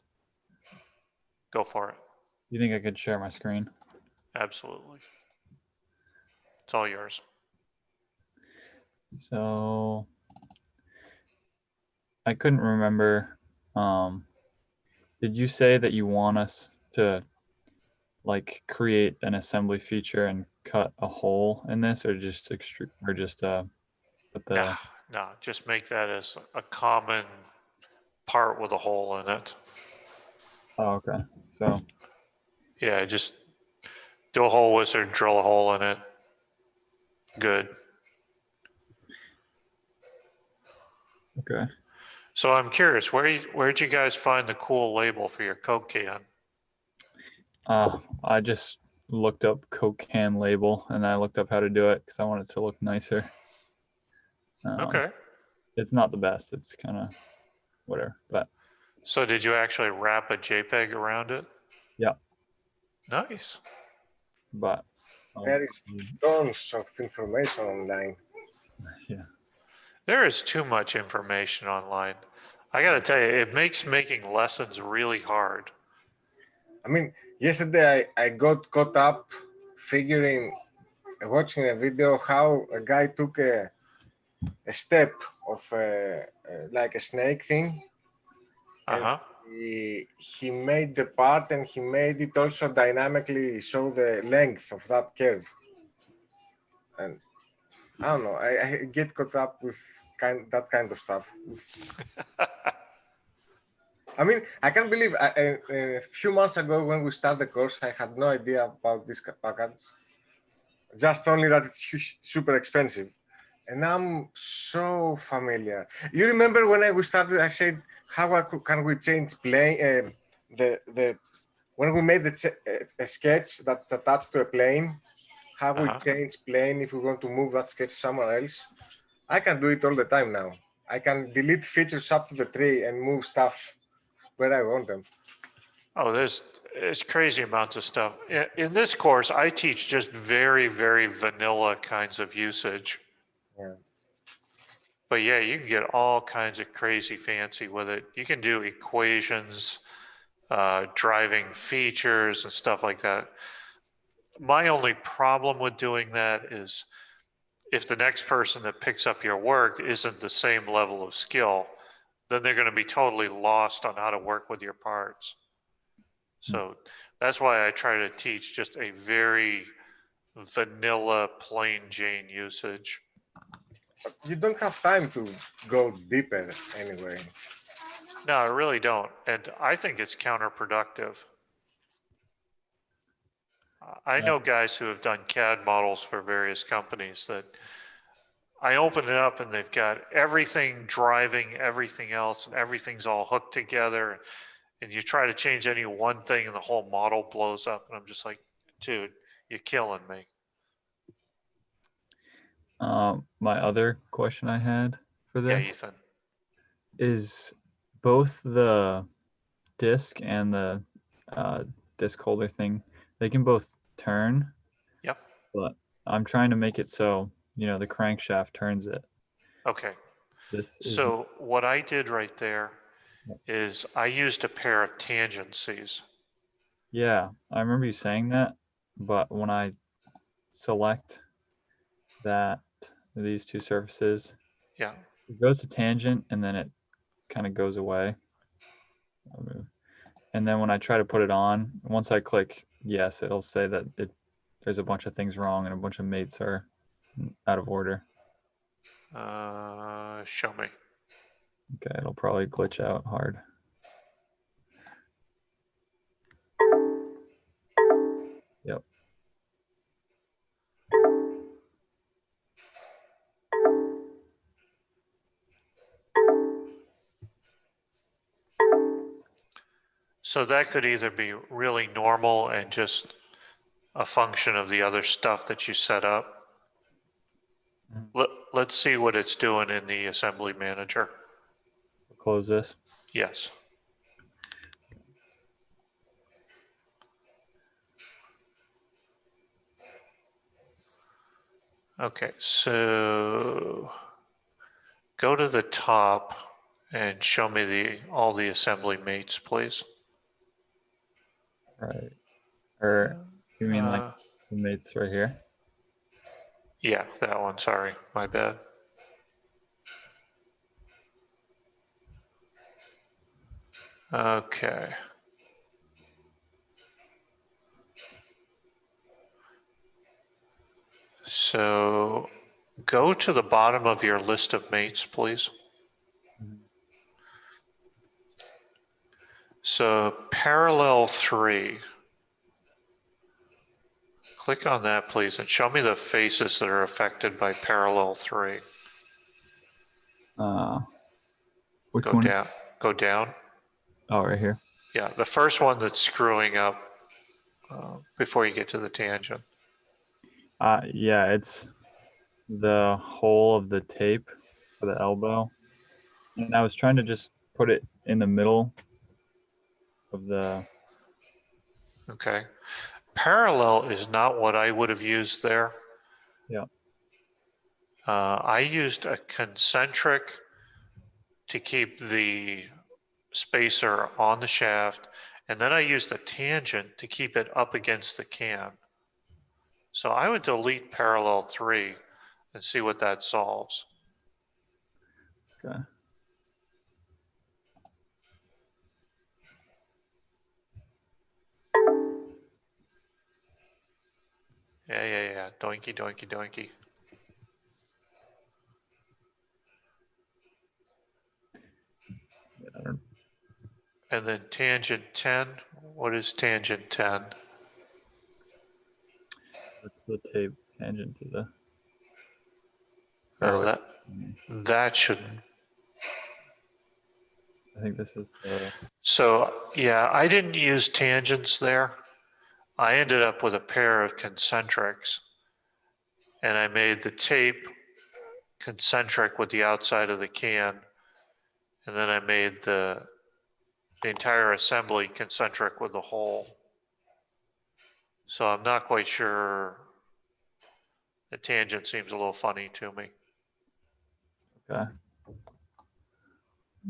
Go for it. You think I could share my screen? Absolutely. It's all yours. So I couldn't remember. Did you say that you want us to like create an assembly feature and cut a hole in this, or just extrude, or just put the? No, just make that as a common part with a hole in it. Oh, okay. So Yeah, just do a hole wizard, drill a hole in it. Good. okay. So I'm curious, where'd you guys find the cool label for your Coke can? I just looked up Coke can label, and I looked up how to do it because I want it to look nicer. Okay. It's not the best. It's kind of whatever, but So did you actually wrap a JPEG around it? yeah. Nice. But There is tons of information online. yeah. There is too much information online. I got to tell you, it makes making lessons really hard. I mean, yesterday I got caught up watching a video how a guy took a step of like a snake thing. Uh-huh. And he made the part and he made it also dynamically show the length of that curve. And I don't know, I get caught up with that kind of stuff. I mean, I can't believe a few months ago when we started the course, I had no idea about this package. Just only that it's super expensive. And I'm so familiar. You remember when we started, I said, how can we change plane? When we made a sketch that's attached to a plane, how we change plane if we want to move that sketch somewhere else. I can do it all the time now. I can delete features up to the tree and move stuff where I want them. Oh, there's crazy amounts of stuff. In this course, I teach just very, very vanilla kinds of usage. Yeah. But yeah, you can get all kinds of crazy fancy with it. You can do equations, driving features and stuff like that. My only problem with doing that is if the next person that picks up your work isn't the same level of skill, then they're going to be totally lost on how to work with your parts. So that's why I try to teach just a very vanilla, plain Jane usage. You don't have time to go deeper anyway. No, I really don't. And I think it's counterproductive. I know guys who have done CAD models for various companies that I open it up and they've got everything driving everything else and everything's all hooked together. And you try to change any one thing and the whole model blows up. And I'm just like, dude, you're killing me. My other question I had for Yeah, this Ethan. is both the disc and the disc holder thing, they can both turn. Yep. But I'm trying to make it so, you know, the crankshaft turns it. Okay. This is, So what I did right there is I used a pair of tangencies. yeah, I remember you saying that, but when I select these two surfaces, Yeah. it goes to tangent and then it kind of goes away. And then when I try to put it on, once I click yes, it'll say that there's a bunch of things wrong and a bunch of mates are out of order. Show me. Okay, it'll probably glitch out hard. Yep. So that could either be really normal and just a function of the other stuff that you set up. Let's see what it's doing in the assembly manager. Close this. Yes. Okay, so go to the top and show me all the assembly mates, please. Right. Or you mean like the mates right here? Yeah, that one. Sorry, my bad. Okay. So go to the bottom of your list of mates, please. So parallel 3. Click on that, please, and show me the faces that are affected by parallel 3. Which Go one? down. Go down. Oh, right here. Yeah, the first one that's screwing up before you get to the tangent. Yeah, it's the hole of the tape for the elbow. And I was trying to just put it in the middle of the... Okay. Parallel is not what I would have used there. Yeah. I used a concentric to keep the spacer on the shaft, and then I used a tangent to keep it up against the can. So I would delete parallel 3 and see what that solves. Okay. Yeah. Doinky, doinky, doinky. I don't... And then tangent 10. What is tangent 10? That's the tape tangent to the... Oh, that shouldn't. I think this is the... So yeah, I didn't use tangents there. I ended up with a pair of concentrics, and I made the tape concentric with the outside of the can, and then I made the entire assembly concentric with the hole. So I'm not quite sure. The tangent seems a little funny to me. Okay.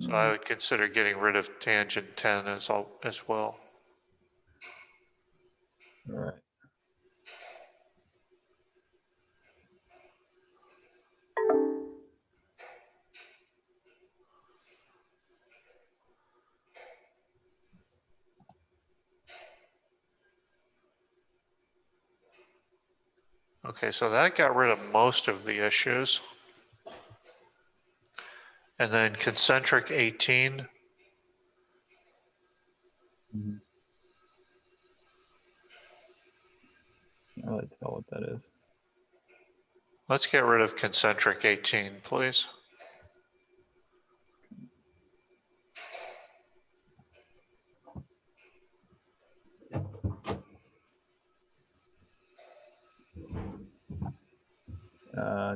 So I would consider getting rid of tangent 10 as well. All right. Okay, so that got rid of most of the issues. And then concentric 18. Mm-hmm. Can't really tell what that is. Let's get rid of concentric 18, please.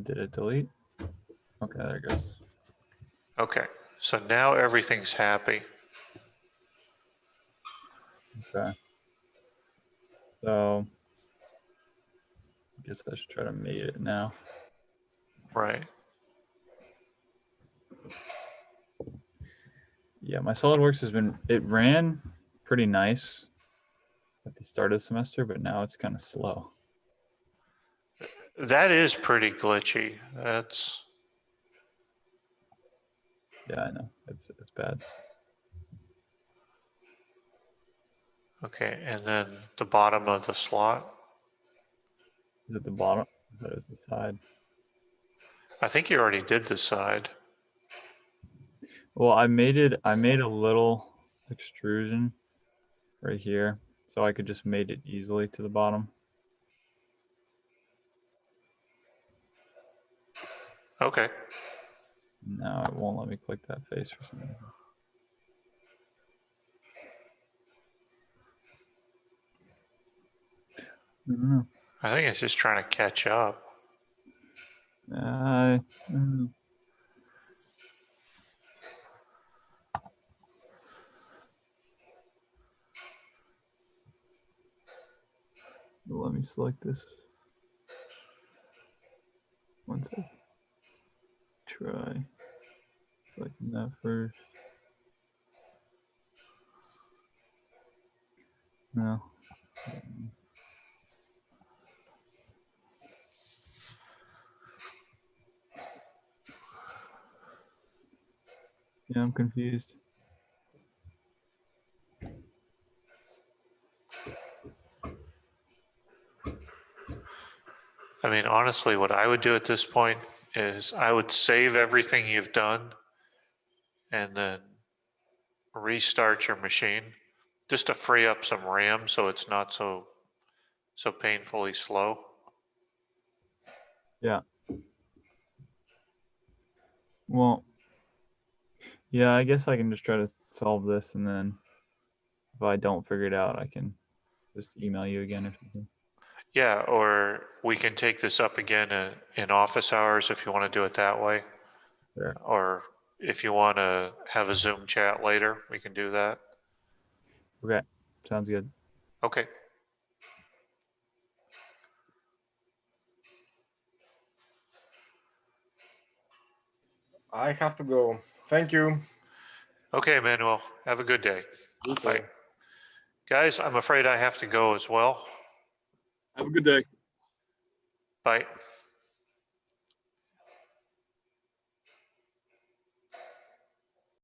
Did it delete? Okay, there it goes. Okay, so now everything's happy. Okay. So I guess I should try to mate it now. Right. Yeah, my SolidWorks it ran pretty nice at the start of the semester, but now it's kind of slow. That is pretty glitchy. That's... Yeah, I know. It's bad. Okay, and then the bottom of the slot. Is it the bottom? I thought it was the side. I think you already did the side. Well, I made a little extrusion right here, so I could just mate it easily to the bottom. Okay. No, it won't let me click that face for some reason. I don't know. I think it's just trying to catch up. I don't know. Let me select this. One sec. Try selecting that first. No. Yeah, I'm confused. I mean, honestly, what I would do at this point is I would save everything you've done and then restart your machine just to free up some RAM so it's not so painfully slow. Yeah. Well, yeah, I guess I can just try to solve this, and then if I don't figure it out, I can just email you again or something. Yeah, or we can take this up again in office hours if you want to do it that way. Sure. Or if you want to have a Zoom chat later, we can do that. Okay, sounds good. Okay. I have to go. Thank you. Okay, Manuel, have a good day. You too. Bye. Guys, I'm afraid I have to go as well. Have a good day. Bye.